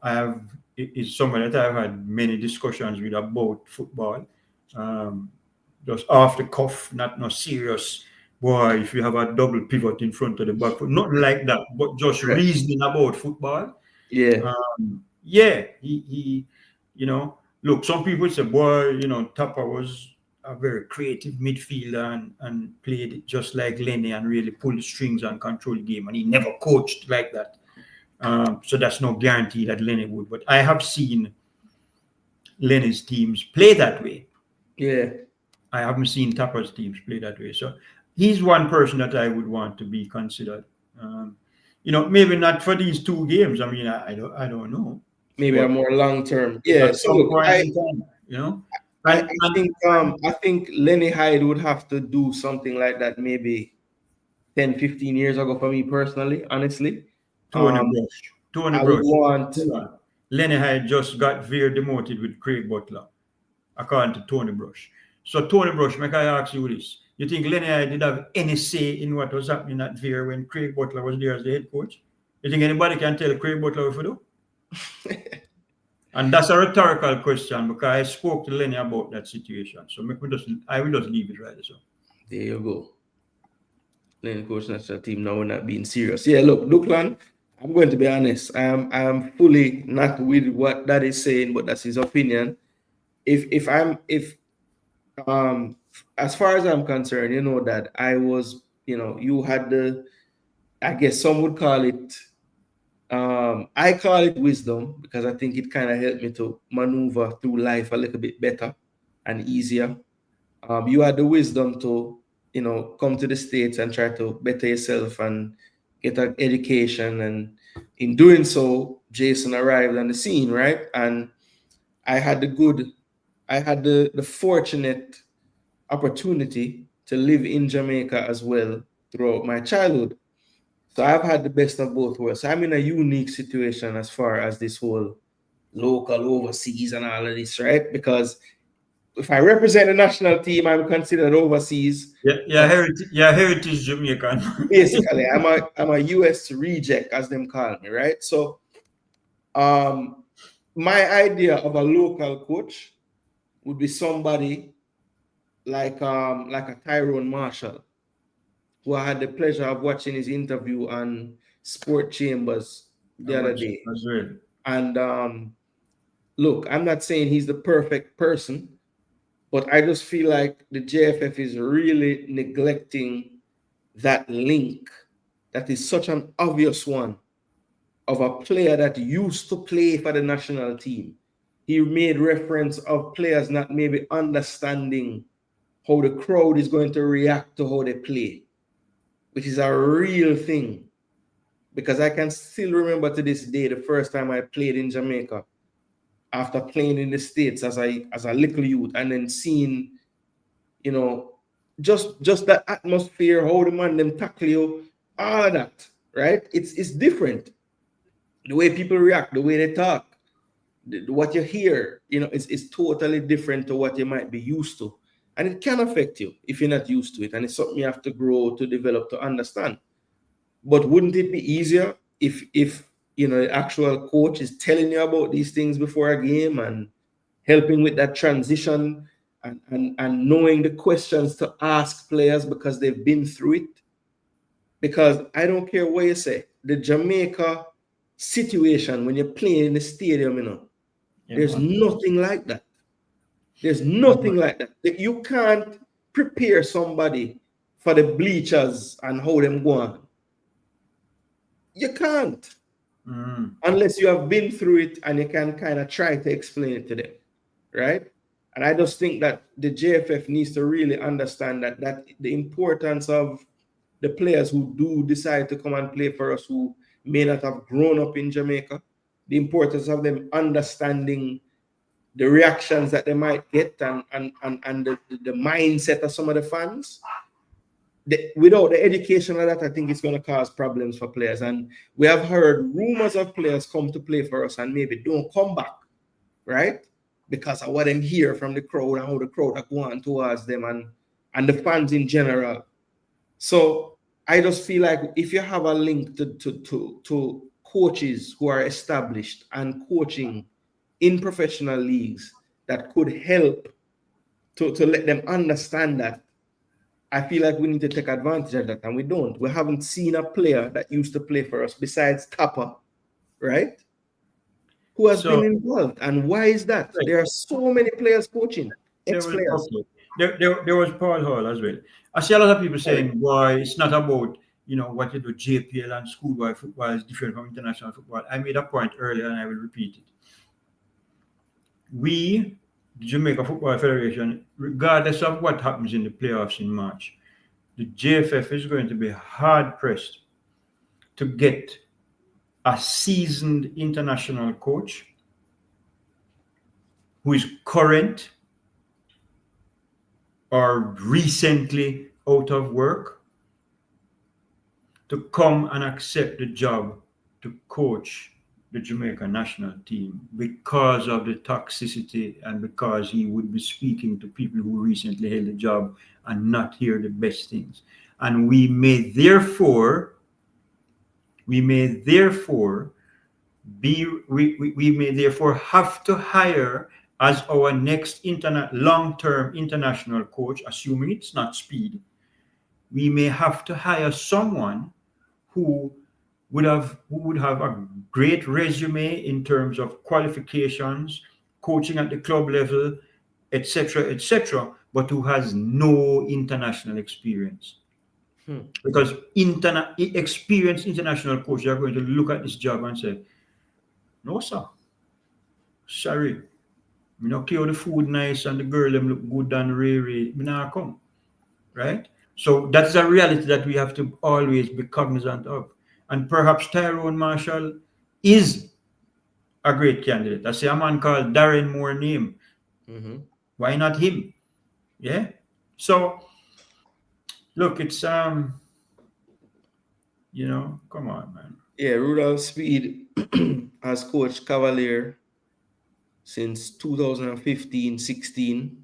is somebody that I've had many discussions with about football. Just off the cuff, not no serious. Boy, if you have a double pivot in front of the back foot, nothing like that, but just correct. reasoning about football. Yeah. Yeah, he look, some people say, boy, Tapper was a very creative midfielder and played it just like Lenny and really pulled the strings and control the game, and he never coached like that. So that's no guarantee that Lenny would. But I have seen Lenny's teams play that way. Yeah. I haven't seen Tapper's teams play that way. So he's one person that I would want to be considered. Maybe not for these 2 games. I mean, I don't know. Maybe a more long term. At Yeah. So some look, point in time, I think Lenny Hyde would have to do something like that maybe 10, 15 years ago for me personally, honestly. Tony I would Brush. want. Lenny Hyde just got very demoted with Craig Butler, according to Tony Brush. So Tony Brush, may I ask you this? You think Lenny Hyde did have any say in what was happening at Veer when Craig Butler was there as the head coach? You think anybody can tell Craig Butler what to do? And that's a rhetorical question, because I spoke to Lenny about that situation. So I will just leave it right there. There you go. Lenny coach national team now, we're not being serious. Yeah, look, Duklan, I'm going to be honest. I'm fully not with what that is saying, but that's his opinion. If as far as I'm concerned, you know that I was, you had the, I guess some would call it, I call it wisdom because I think it kind of helped me to maneuver through life a little bit better and easier. You had the wisdom to, come to the States and try to better yourself and get an education. And in doing so, Jason arrived on the scene, right? And I had the fortunate opportunity to live in Jamaica as well throughout my childhood. So I've had the best of both worlds. So I'm in a unique situation as far as this whole local, overseas, and all of this, right? Because if I represent the national team, I'm considered overseas. Yeah, heritage Jamaican. Basically, I'm a US reject, as them call me, right? So my idea of a local coach would be somebody like a Tyrone Marshall, who I had the pleasure of watching his interview on Sport Chambers the other day. That's right. And look, I'm not saying he's the perfect person, but I just feel like the JFF is really neglecting that link that is such an obvious one of a player that used to play for the national team. He made reference of players not maybe understanding how the crowd is going to react to how they play, which is a real thing. Because I can still remember to this day the first time I played in Jamaica after playing in the States as a little youth, and then seeing, just that atmosphere, how the man them tackle you, all of that, right? It's different. The way people react, the way they talk, what you hear, it's totally different to what you might be used to. And it can affect you if you're not used to it. And it's something you have to grow, to develop, to understand. But wouldn't it be easier if the actual coach is telling you about these things before a game and helping with that transition and knowing the questions to ask players because they've been through it? Because I don't care what you say, the Jamaica situation when you're playing in the stadium, there's nothing like that. There's nothing like that. You can't prepare somebody for the bleachers and how them go on. You can't. Unless you have been through it and you can kind of try to explain it to them, right? And I just think that the JFF needs to really understand that the importance of the players who do decide to come and play for us, who may not have grown up in Jamaica, the importance of them understanding the reactions that they might get and the mindset of some of the fans. Without the education of that, I think it's going to cause problems for players. And we have heard rumors of players come to play for us and maybe don't come back, right? Because of what them hear from the crowd and how the crowd are going towards them and the fans in general. So I just feel like if you have a link to coaches who are established and coaching in professional leagues that could help to let them understand that, I feel like we need to take advantage of that, and we don't. We haven't seen a player that used to play for us besides Kappa, right? Who has been involved. And why is that? Right. There are so many players coaching, ex-players. There was Paul Hall as well. I see a lot of people saying, boy, it's not about, what you do, JPL and schoolboy football is different from international football. I made a point earlier and I will repeat it. We, the Jamaica Football Federation, regardless of what happens in the playoffs in March, the JFF is going to be hard-pressed to get a seasoned international coach who is current or recently out of work to come and accept the job to coach the Jamaica national team because of the toxicity and because he would be speaking to people who recently held the job and not hear the best things. And we may therefore have to hire as our next long-term international coach, assuming it's not Speid, we may have to hire someone who would have a great resume in terms of qualifications, coaching at the club level, etc., but who has no international experience. Because experienced international coaches are going to look at this job and say, "No, sir, sorry, me not care the food nice and the girl them look good and rare, me not come." Right? So that's a reality that we have to always be cognizant of. And perhaps Tyrone Marshall is a great candidate. I see a man called Darren Moore name. Why not him? Yeah. So look, it's come on, man. Yeah, Rudolph Speid has coached Cavalier since 2015-16.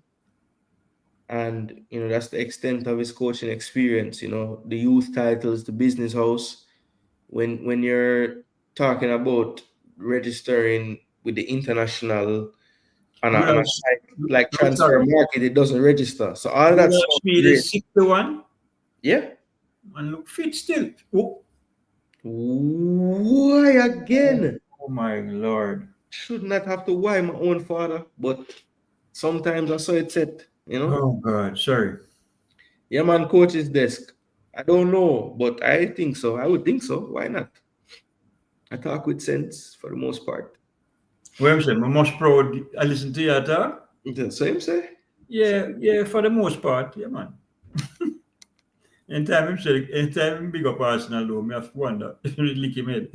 And that's the extent of his coaching experience. The youth titles, the business house. When you're talking about registering with the international on a site like transfer market, it doesn't register. So all that stuff Speid is 61. Yeah. And look fit still. Why again? Oh my Lord. Should not have to why my own father, but sometimes I saw it set, Oh God, sorry. Yeah, man, coach's desk. I don't know, but I think so. I would think so. Why not? I talk with sense for the most part. Well, I'm saying, I'm most proud I listen to you talk. The same say? Yeah, for the most part, yeah, man. Anytime big up Arsenal though, me have to wonder. Lick him head.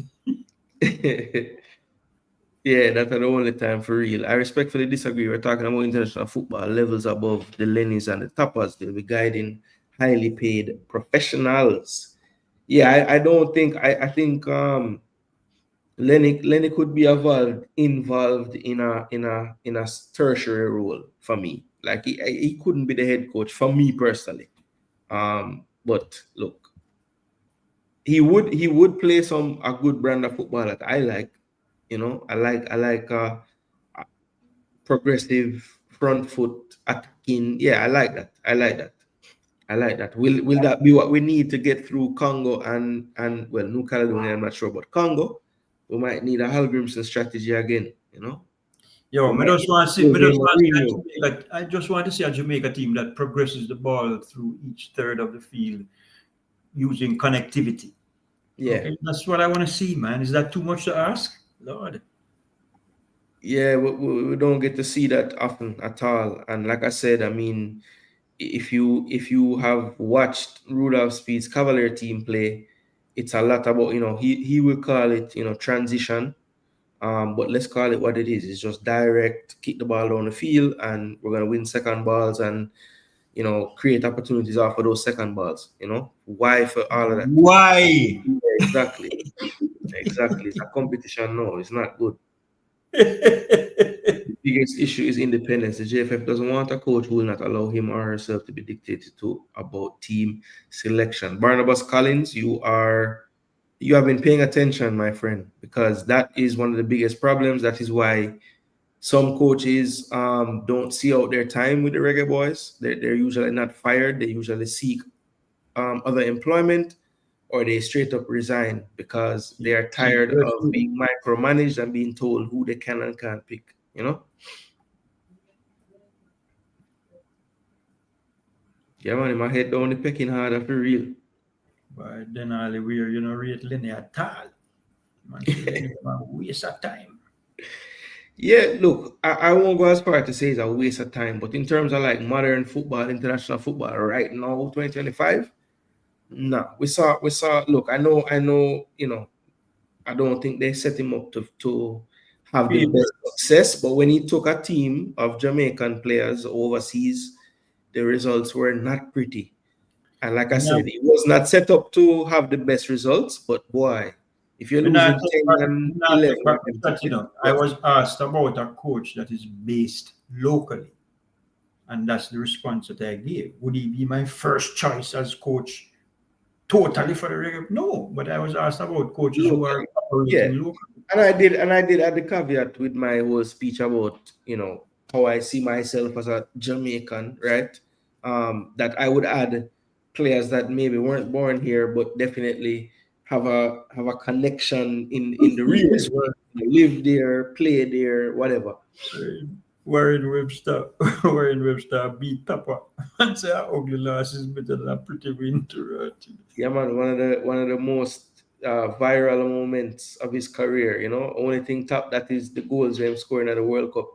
Yeah, that's the only time for real. I respectfully disagree. We're talking about international football levels above the Lennys and the Tappers. They'll be guiding highly paid professionals. Yeah, I don't think I think Lenny could be involved in a tertiary role for me. Like he couldn't be the head coach for me personally. But look, he would play a good brand of football that I like. I like progressive front foot attacking. Yeah, I like that. Will that be what we need to get through Congo and well, New Caledonia? I'm not sure, but Congo, we might need a Hallgrimson strategy again. Yo, I just want to see a Jamaica team that progresses the ball through each third of the field using connectivity. Yeah, okay? That's what I want to see, man. Is that too much to ask, Lord? Yeah, we don't get to see that often at all. And like I said, I mean, if you have watched Rudolph Speid's Cavalier team play, it's a lot about he will call it transition. But let's call it what it is. It's just direct, kick the ball down the field, and we're gonna win second balls and create opportunities off of those second balls. Why for all of that? Why? Yeah, exactly. It's a competition. No, it's not good. The biggest issue is independence. The JFF doesn't want a coach who will not allow him or herself to be dictated to about team selection. Barnabas Collins, you have been paying attention, my friend, because that is one of the biggest problems. That is why some coaches don't see out their time with the Reggae Boyz. They're usually not fired. They usually seek other employment, or they straight up resign because they are tired of being micromanaged and being told who they can and can't pick. Yeah, man, in my head down the pecking harder for real. But then all the weird, rate Lenny at all. Man, Lenny a waste of time. Yeah, look, I won't go as far to say it's a waste of time, but in terms of like modern football, international football right now, 2025, no. We saw, look, I know, I don't think they set him up to have the best success, but when he took a team of Jamaican players overseas, the results were not pretty. And like I said, he was not set up to have the best results, but boy, if you're losing 10 and 11, I was asked about a coach that is based locally, and that's the response that I gave. Would he be my first choice as coach totally for the Reggae? No, but I was asked about coaches who are operating locally. And I did add the caveat with my whole speech about, how I see myself as a Jamaican, right? That I would add players that maybe weren't born here, but definitely have a connection in the real world, live there, play there, whatever. Warren Webster, Warren Webster beat Tapa and say ugly loss is better than a pretty win to Rot. Yeah, man, one of the most viral moments of his career. You know, only thing top that is the goals him scoring at the World Cup.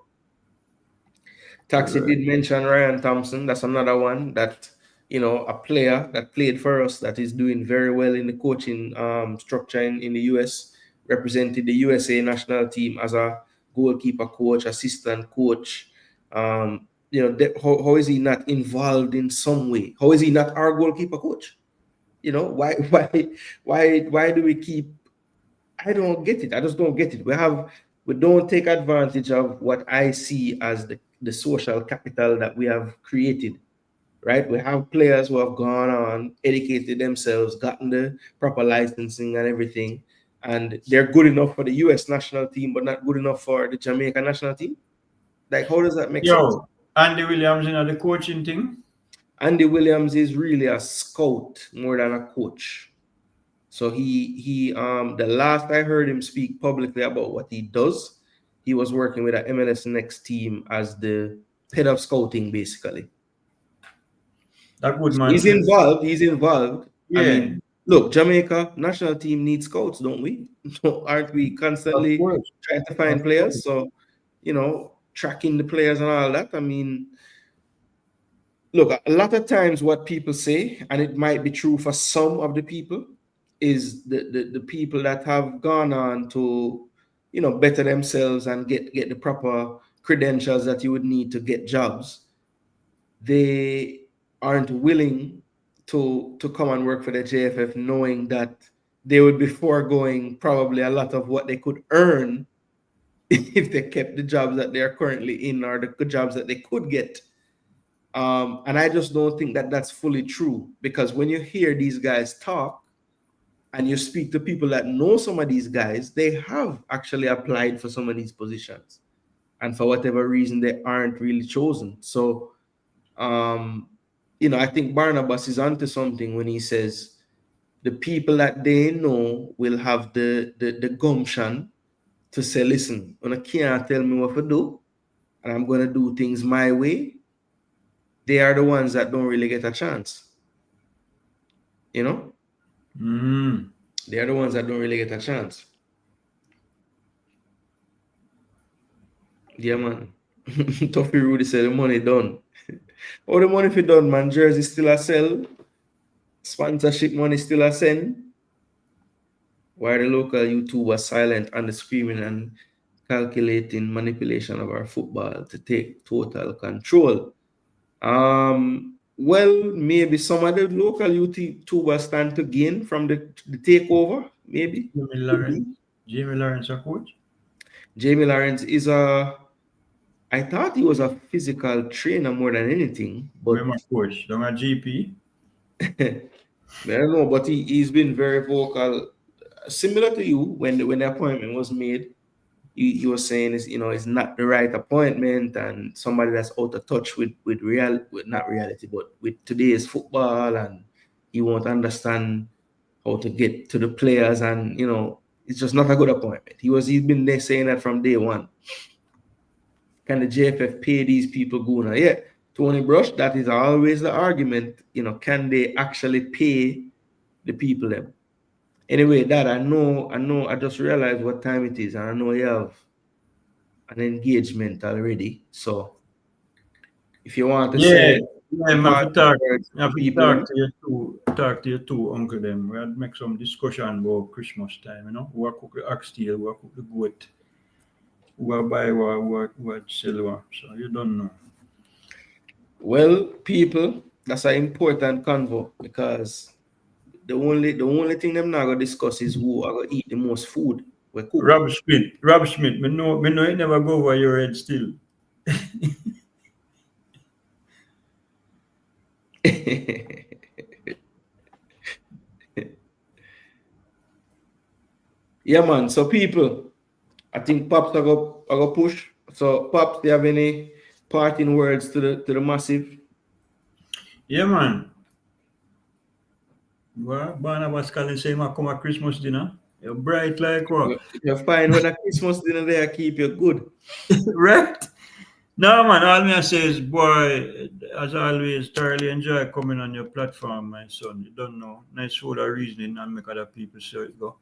Taxi did mention Ryan Thompson. That's another one that, you know, a player that played for us that is doing very well in the coaching structure in the US, represented the USA national team as a goalkeeper coach, assistant coach. You know, how is he not involved in some way? How is he not our goalkeeper coach? You know, why do we keep? I don't get it. I just don't get it. We don't take advantage of what I see as the social capital that we have created, right? We have players who have gone on, educated themselves, gotten the proper licensing and everything, and they're good enough for the US national team, but not good enough for the Jamaica national team. Like, how does that make sense? Andy Williams in the coaching thing? Andy Williams is really a scout more than a coach. So he the last I heard him speak publicly about what he does, he was working with an MLS Next team as the head of scouting, basically. That good man. He's involved. He's involved. Yeah. I mean, look, Jamaica national team needs scouts, don't we? Aren't we constantly trying to find players? So, you know, tracking the players and all that. I mean, look, a lot of times what people say, and it might be true for some of the people, is the people that have gone on to, you know, better themselves and get the proper credentials that you would need to get jobs. They aren't willing to come and work for the JFF, knowing that they would be foregoing probably a lot of what they could earn if they kept the jobs that they are currently in, or the good jobs that they could get. And I just don't think that that's fully true, because when you hear these guys talk and you speak to people that know some of these guys, they have actually applied for some of these positions, and for whatever reason they aren't really chosen. So you know, I think Barnabas is onto something when he says the people that they know will have the gumption to say, listen, when I can't tell me what to do, and I'm going to do things my way. They are the ones that don't really get a chance. You know? They are the ones that don't really get a chance. Yeah, man. Tuffy Rudy said the money done. Oh, the money for done, man. Jersey still a sell. Sponsorship money still a send. Why the local YouTubers silent on the screaming and calculating manipulation of our football to take total control? Well, maybe some of the local YouTubers stand to gain from the takeover. Maybe. Jamie Lawrence, a coach? Jamie Lawrence is I thought he was a physical trainer more than anything. But I'm a coach, I'm a GP. I don't know, but he's been very vocal. Similar to you, when the appointment was made, he was saying it's not the right appointment, and somebody that's out of touch with not reality, but with today's football, and he won't understand how to get to the players, and it's just not a good appointment. He's been there saying that from day one. Can the JFF pay these people, Gooner? Yeah, Tony Brush, that is always the argument. Can they actually pay the people them? Anyway, Dad, I know, I just realized what time it is, and I know you have an engagement already. So if you want to say, I have to talk to you too, uncle them. We had make some discussion about Christmas time, who cook the oxtail, who cook the goat, who buy what sell. So you don't know. Well, people, that's an important convo, because the only thing them not gonna discuss is who are gonna eat the most food. Rob Smith, me know it never go over your head still. Yeah, man. So people, I think Pops are go push. So Pops, do you have any parting words to the massive? Yeah, man. Well, Barnabas Collins say, "Ma come at Christmas dinner. You're bright like what?" You're fine when a Christmas dinner there keep you good. Right? No, man, all me I say is, boy, as always, thoroughly enjoy coming on your platform, my son. You don't know. Nice full of reasoning and make other people say it go.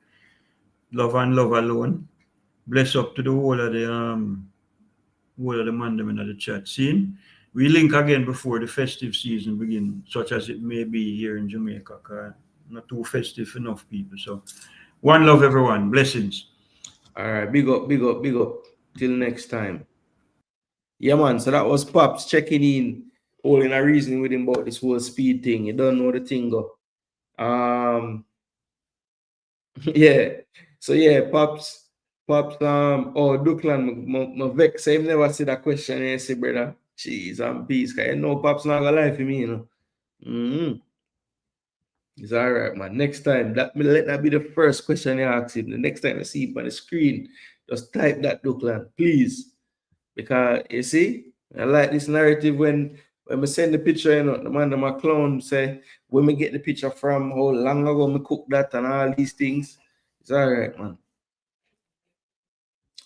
Love and love alone. Bless up to the whole of the man them in the chat scene. We link again before the festive season begin, such as it may be here in Jamaica, 'cause not too festive enough people. So one love everyone. Blessings. All right, big up, big up, big up. Till next time. Yeah, man. So that was Pops checking in, holding a reason with him about this whole speed thing. You don't know the thing go. Yeah. So yeah, Pops, oh Duckland, my vex, say him never see that question and say, brother, jeez, I'm peace. Cause you know Pops not gonna lie for me, you know. It's all right, man. Next time, let that be the first question you ask him. The next time you see him on the screen, just type that Duckland, please. Because you see, I like this narrative when we send the picture, you know, the man, my clown say, when we get the picture from how long ago we cook that and all these things. It's all right, man.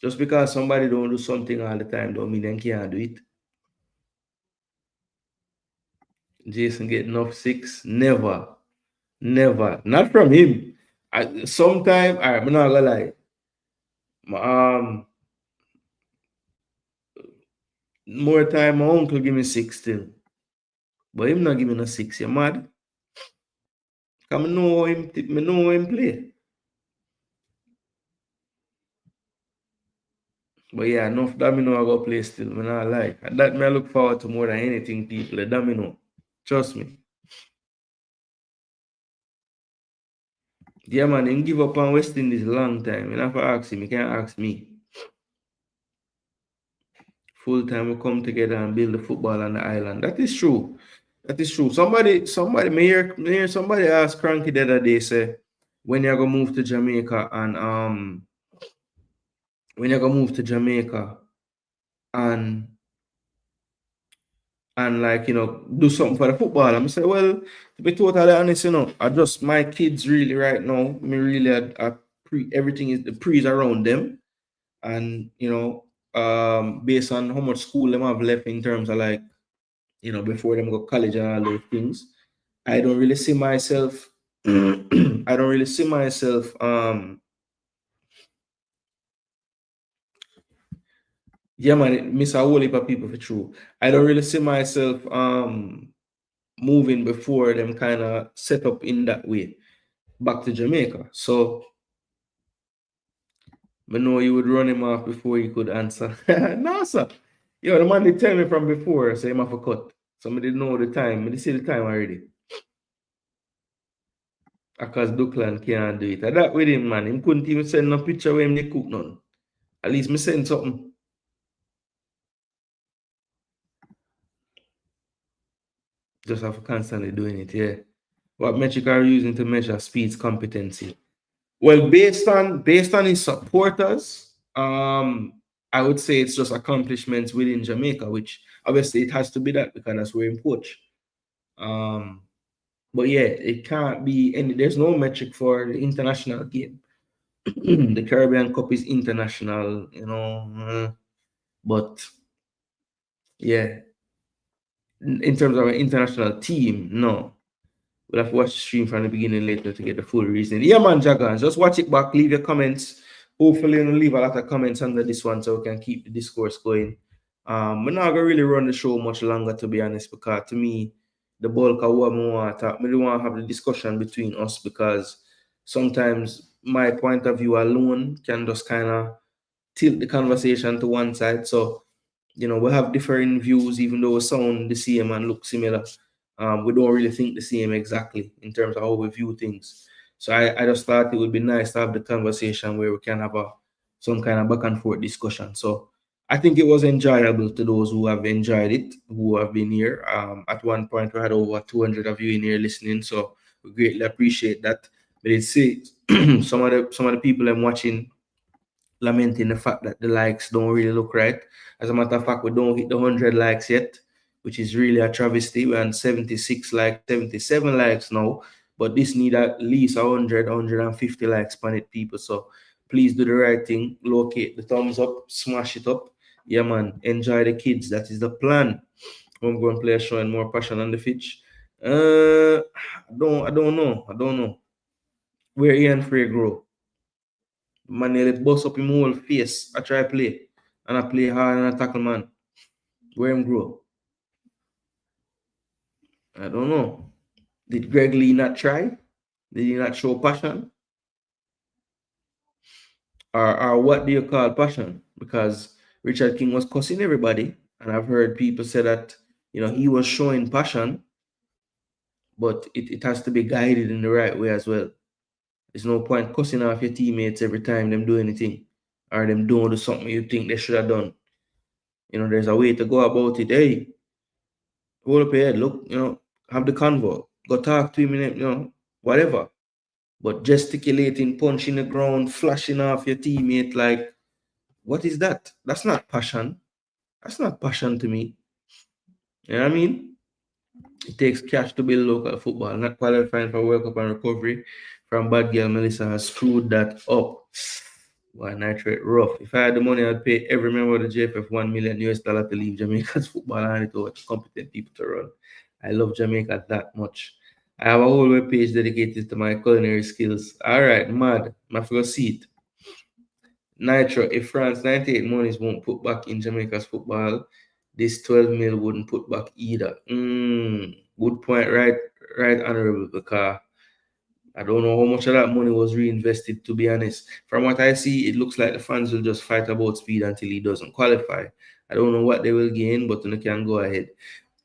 Just because somebody don't do something all the time don't mean they can't do it. Jason get enough 6? Never. Never. Not from him. Sometime, all right, I'm not gonna lie. More time my uncle give me 6 still. But him not give me no 6. You mad? Because I know how him play. But yeah, enough domino I go play still. I not lie. And that me I look forward to more than anything, people. The domino. Trust me. Yeah, man, him give up on West Indies a long time. You have to ask him. You can't ask me. Full time we come together and build the football on the island. That is true. That is true. Somebody me hear somebody ask Cranky the other day, say, when you're gonna move to Jamaica and when you're gonna move to Jamaica and like, you know, do something for the football. I'm say, well, to be totally honest, you know, I just my kids really right now, me really everything is the pre's around them. And you know, based on how much school them have left in terms of like, you know, before them go college and all those things, I don't really see myself I don't really see myself yeah, man, miss a whole heap of people for true. I don't really see myself moving before them kind of set up in that way back to Jamaica. So I know you would run him off before he could answer. No, sir. Yo, the man did tell me from before, so him have a cut. Somebody know the time. They see the time already. Because Duckland can't do it. And that with him, man. Him couldn't even send no picture when they cook none. At least me send something. Just have to constantly doing it, yeah. What metric are you using to measure Speed's competency? Well, based on his supporters, I would say it's just accomplishments within Jamaica, which obviously it has to be that because that's where he coach. But yeah, it can't be any. There's no metric for the international game. The Caribbean Cup is international, you know. But yeah, in terms of an international team, no. We'll have to watch the stream from the beginning later to get the full reason. Yeah, man, Jagans, just watch it back. Leave your comments. Hopefully, you'll leave a lot of comments under this one so we can keep the discourse going. We're not gonna really run the show much longer, to be honest, because to me, the bulk of what we want to talk, we don't want to have the discussion between us because sometimes my point of view alone can just kind of tilt the conversation to one side. So, you know, we have different views, even though we sound the same and look similar. We don't really think the same exactly in terms of how we view things. So I just thought it would be nice to have the conversation where we can have some kind of back and forth discussion. So I think it was enjoyable to those who have enjoyed it, who have been here. At one point, we had over 200 of you in here listening, so we greatly appreciate that. But it's some of the people I'm watching lamenting the fact that the likes don't really look right. As a matter of fact, we don't hit the 100 likes yet, which is really a travesty. We're on 76 likes, 77 likes now, But this need at least 100, 150 likes on it, people. So please do the right thing. Locate the thumbs up, smash it up. Yeah, man. Enjoy the kids. That is the plan. Homegrown players showing more passion on the pitch. I don't know. Where Ian Frey grow. Man nearly bust up him whole face. I try play. And I play hard and I tackle man. Where him grow? I don't know. Did Greg Lee not try? Did he not show passion? Or what do you call passion? Because Richard King was cussing everybody. And I've heard people say that, he was showing passion, but it has to be guided in the right way as well. There's no point cussing off your teammates every time them do anything or them don't do something you think they should have done. There's a way to go about it. Hey, hold up your head, look, have the convo, go talk to him, whatever. But gesticulating, punching the ground, flashing off your teammate, like, what is that? That's not passion. That's not passion to me. You know what I mean? It takes cash to build local football. Not qualifying for World Cup and recovery from bad girl Melissa has screwed that up. Why nitrate rough. If I had the money, I'd pay every member of the JFF $1 million to leave Jamaica's football and hand it over to competent people to run. I love Jamaica that much. I have a whole web page dedicated to my culinary skills. All right, mad. I forgot see it. Nitro, if France 98 monies won't put back in Jamaica's football, this 12 mil wouldn't put back either. Good point, right, honorable, because I don't know how much of that money was reinvested, to be honest. From what I see, it looks like the fans will just fight about Speed until he doesn't qualify. I don't know what they will gain, but you can go ahead.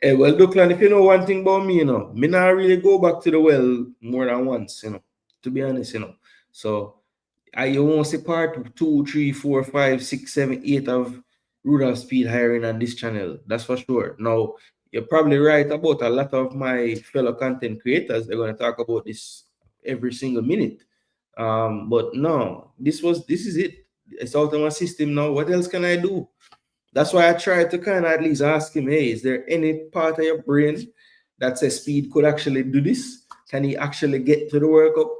Well, Duckland, if you know one thing about me, me not really go back to the well more than once, to be honest, So you won't see part 2, 3, 4, 5, 6, 7, 8 of Rudolph Speid hiring on this channel. That's for sure. Now, you're probably right about a lot of my fellow content creators. They're going to talk about this every single minute. But no, this is it. It's out of my system now. What else can I do? That's why I try to kind of at least ask him, hey, is there any part of your brain that says Speid could actually do this? Can he actually get to the World Cup?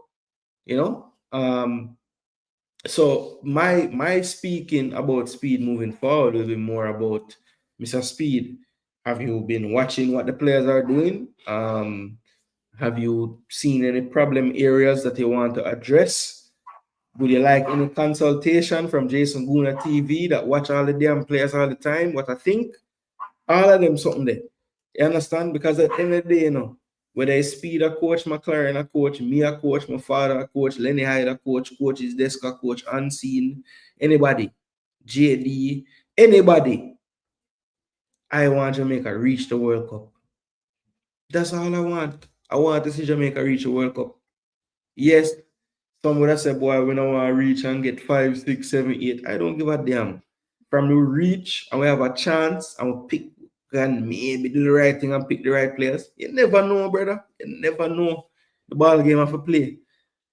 So my speaking about Speid moving forward will be more about Mr. Speid. Have you been watching what the players are doing? Have you seen any problem areas that you want to address? Would you like any consultation from Jason Gooner TV that watch all the damn players all the time? What I think? All of them something there. You understand? Because at the end of the day, whether it's Speid a coach, McLaren a coach, me a coach, my father a coach, Lenny Hyde a coach, coaches desk a coach, unseen, anybody, JD, anybody, I want Jamaica reach the World Cup. That's all I want. I want to see Jamaica reach the World Cup. Yes, some would have said, boy, we don't want to reach and get 5, 6, 7, 8. I don't give a damn. From the reach, and we have a chance, and we pick and maybe do the right thing and pick the right players. You never know, brother. You never know. The ball game have to play.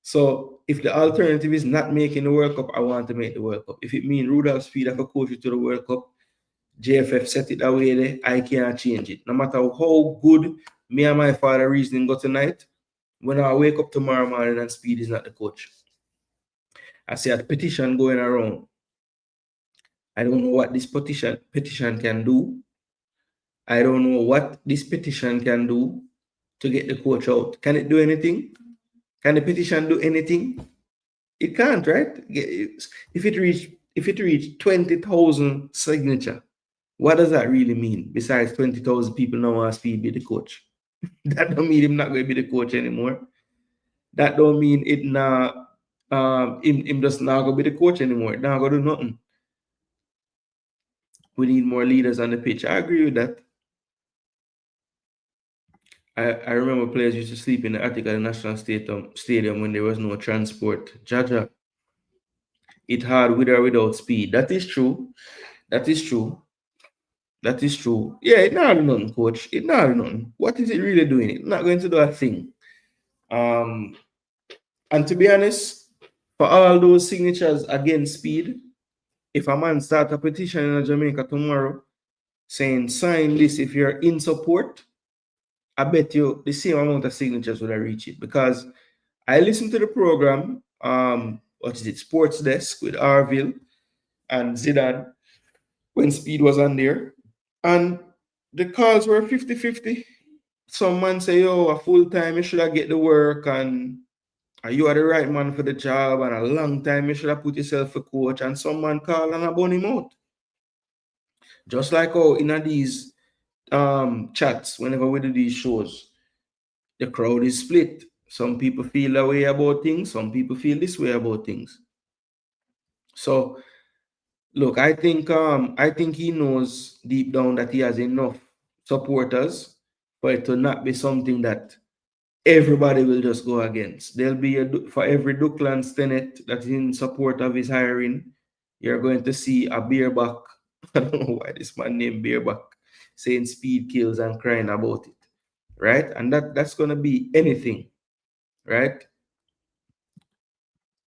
So if the alternative is not making the World Cup, I want to make the World Cup. If it means Rudolph Speid have to coach you to the World Cup, JFF set it that way there, I can't change it. No matter how good me and my father reasoning go tonight, when I wake up tomorrow morning and Speid is not the coach, I see a petition going around. I don't know what this petition can do. I don't know what this petition can do to get the coach out. Can it do anything? Can the petition do anything? It can't, right? If it reach 20,000 signature, what does that really mean? Besides 20,000 people now want Speid be the coach. That don't mean him not going to be the coach anymore. That don't mean it not him just not going to be the coach anymore. Not going to do nothing. We need more leaders on the pitch. I agree with that. I remember players used to sleep in the attic at the National Stadium when there was no transport. Jaja, it hard with or without Speid. That is true. That is true. That is true. Yeah, it not do nothing, coach. It not do nothing. What is it really doing? It's not going to do a thing. And to be honest, for all those signatures against Speid, if a man start a petition in Jamaica tomorrow saying sign this if you're in support, I bet you the same amount of signatures would have reached it, because I listened to the program, what is it, Sports Desk with Arville and Zidane when Speid was on there. And the calls were 50-50. Some man say, yo, a full time, you should have get the work, and you are the right man for the job, and a long time, you should have put yourself a coach. And some man call and I bone him out. Just like how in these chats, whenever we do these shows, the crowd is split. Some people feel that way about things, some people feel this way about things. So look, I think he knows deep down that he has enough supporters for it to not be something that everybody will just go against. There'll be for every Ducklands tenant that is in support of his hiring, you're going to see a bareback. I don't know why this man named bareback, saying Speid kills and crying about it, right? And that's going to be anything, right?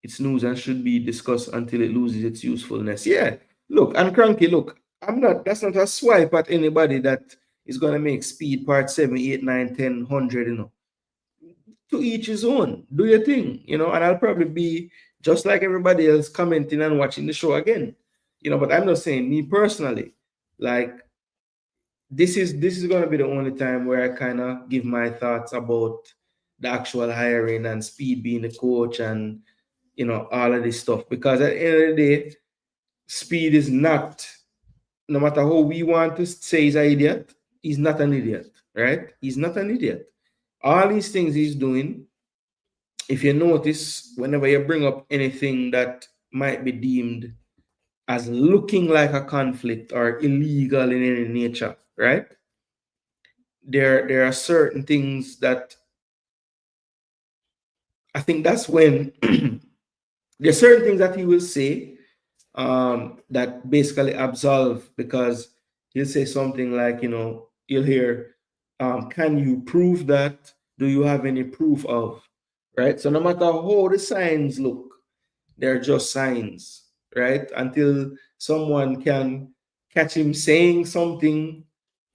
It's news and should be discussed until it loses its usefulness. Yeah, look, and Cranky, look, that's not a swipe at anybody that is going to make Speid part 7, 8, 9, 10, 100, you know. To each his own. Do your thing, you know, and I'll probably be just like everybody else, commenting and watching the show again, you know. But I'm not saying, me personally, like, this is going to be the only time where I kind of give my thoughts about the actual hiring and Speid being the coach and, you know, all of this stuff. Because at the end of the day, Speid is not, no matter how we want to say he's an idiot, he's not an idiot, right? He's not an idiot. All these things he's doing, if you notice, whenever you bring up anything that might be deemed as looking like a conflict or illegal in any nature, right? There are certain things that I think that's when there's certain things that he will say that basically absolve, because he'll say something like, you know, you'll hear, can you prove that? Do you have any proof of? Right? So no matter how the signs look, they're just signs, right? Until someone can catch him saying something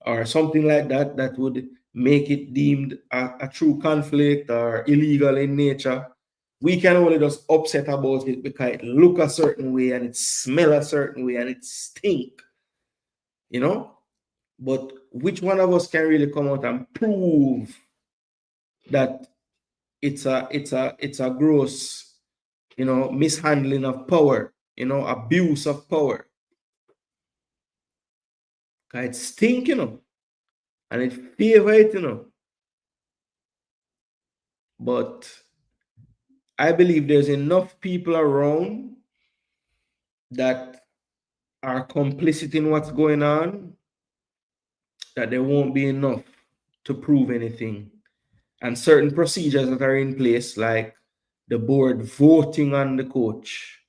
or something like that that would make it deemed a true conflict or illegal in nature, we can only just upset about it because it look a certain way and it smell a certain way and it stink, you know. But which one of us can really come out and prove that it's a gross, you know, mishandling of power, you know, abuse of power? Because it stink, you know, and it favor it, you know. But I believe there's enough people around that are complicit in what's going on that there won't be enough to prove anything. And certain procedures that are in place, like the board voting on the coach,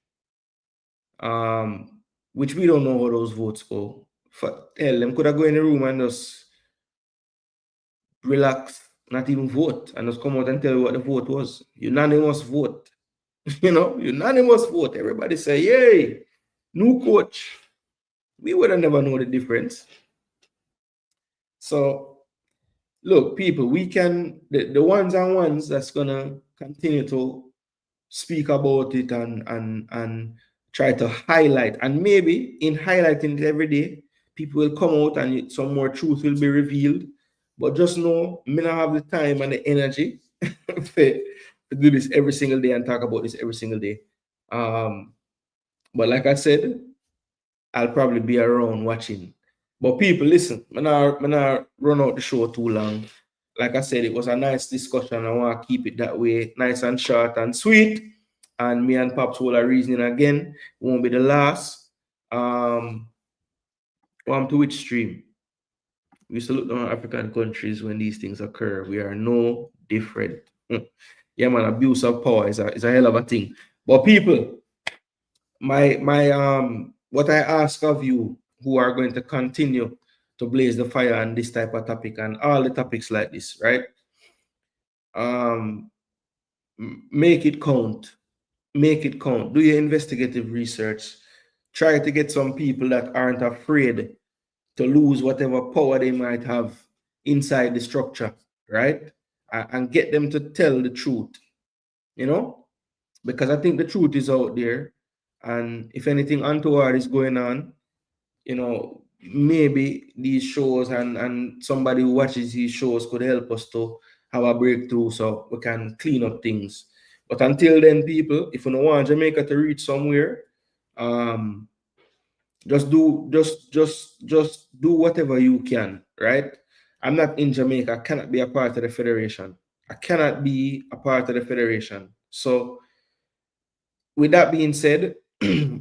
which we don't know how those votes go. Hell, them could have go in the room and just relax, not even vote, and just come out and tell you what the vote was. Unanimous vote. You know, unanimous vote. Everybody say, yay, new coach. We would have never know the difference. So, look, people, we can, the ones and ones that's going to continue to speak about it and try to highlight, and maybe in highlighting it every day, people will come out and some more truth will be revealed. But just know, me not have the time and the energy to do this every single day and talk about this every single day. But like I said, I'll probably be around watching. But people, listen, I'm not run out the show too long. Like I said, it was a nice discussion. I want to keep it that way, nice and short and sweet. And me and Pops will are reasoning again. It won't be the last. To which stream? We used to look down at African countries when these things occur. We are no different. Yeah, man, abuse of power is a hell of a thing. But people, my what I ask of you who are going to continue to blaze the fire on this type of topic and all the topics like this, right? Make it count. Make it count. Do your investigative research. Try to get some people that aren't afraid to lose whatever power they might have inside the structure, right? And get them to tell the truth, you know, because I think the truth is out there. And if anything untoward is going on, you know, maybe these shows and somebody who watches these shows could help us to have a breakthrough so we can clean up things. But until then, people, if you don't want Jamaica to reach somewhere, just do whatever you can, right? I'm not in Jamaica. I cannot be a part of the federation. I cannot be a part of the federation. So with that being said,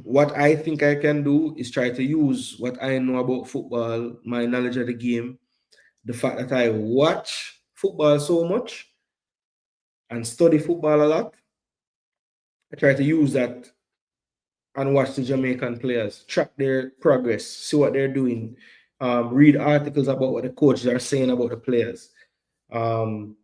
what I think I can do is try to use what I know about football, my knowledge of the game, the fact that I watch football so much and study football a lot. I try to use that and watch the Jamaican players, track their progress, see what they're doing, read articles about what the coaches are saying about the players. So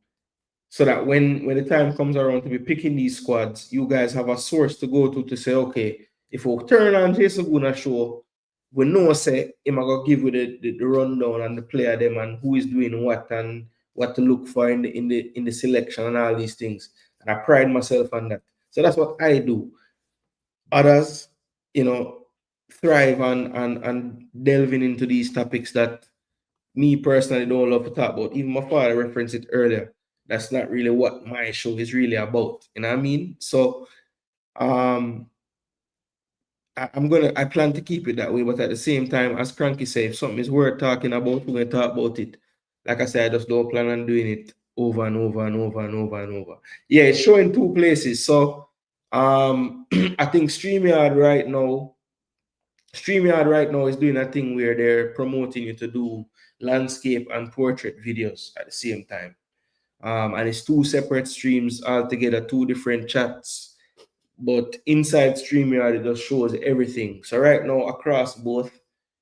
that when the time comes around to be picking these squads, you guys have a source to go to say, okay, if we turn on Jason Gooner show, we know say him gonna give you the rundown and the player them and who is doing what and what to look for in the selection and all these things. And I pride myself on that. So that's what I do. Others, you know, thrive and delving into these topics that me personally don't love to talk about. Even my father referenced it earlier. That's not really what my show is really about. You know what I mean? So I plan to keep it that way, but at the same time, as Cranky said, if something is worth talking about, we're gonna talk about it. Like I said, I just don't plan on doing it over and over and over and over and over. Yeah, it's showing 2 places. So I think StreamYard right now is doing a thing where they're promoting you to do landscape and portrait videos at the same time. And it's 2 separate streams altogether, 2 different chats. But inside StreamYard, it just shows everything. So right now, across both,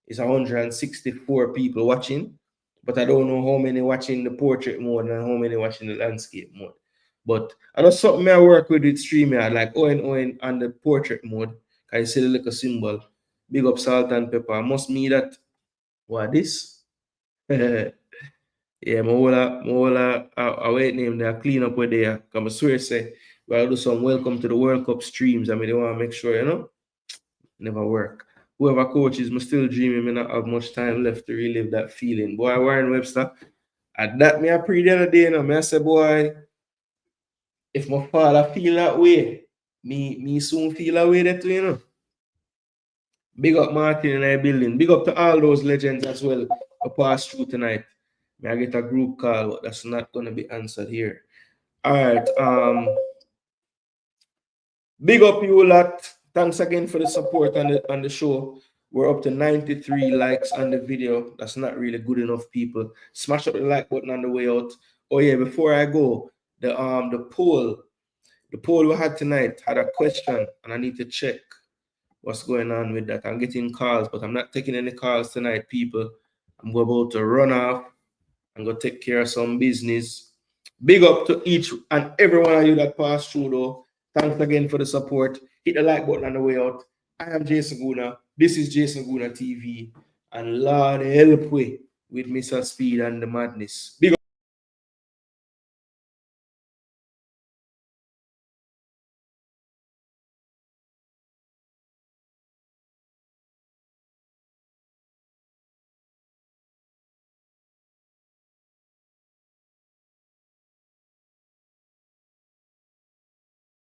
is 164 people watching. But I don't know how many watching the portrait mode and how many watching the landscape mode. But I know something I work with StreamYard, like Owen on the portrait mode. I see the little symbol. Big up salt and pepper. Must mean that what this? Yeah, I wait name there, clean up where they are. Come I swear say we'll do some welcome to the World Cup streams. I mean, they want to make sure, you know, never work. Whoever coaches, me still dreaming, me not have much time left to relive that feeling. Boy, Warren Webster, at that me I pre the other day, you know, me I say, boy, if my father feel that way, me soon feel that way that too, you know. Big up Martin in our building. Big up to all those legends as well who passed through tonight. May I get a group call, but that's not going to be answered here. All right. Big up you lot. Thanks again for the support on the show. We're up to 93 likes on the video. That's not really good enough, people. Smash up the like button on the way out. Oh yeah, before I go, the poll we had tonight had a question, and I need to check what's going on with that. I'm getting calls, but I'm not taking any calls tonight, people. I'm about to run off and go take care of some business. Big up to each and every one of you that passed through, though. Thanks again for the support. Hit the like button on the way out. I am Jason Gooner. This is Jason Gooner TV. And Lord help me with Mr. Speid and the madness. Big up.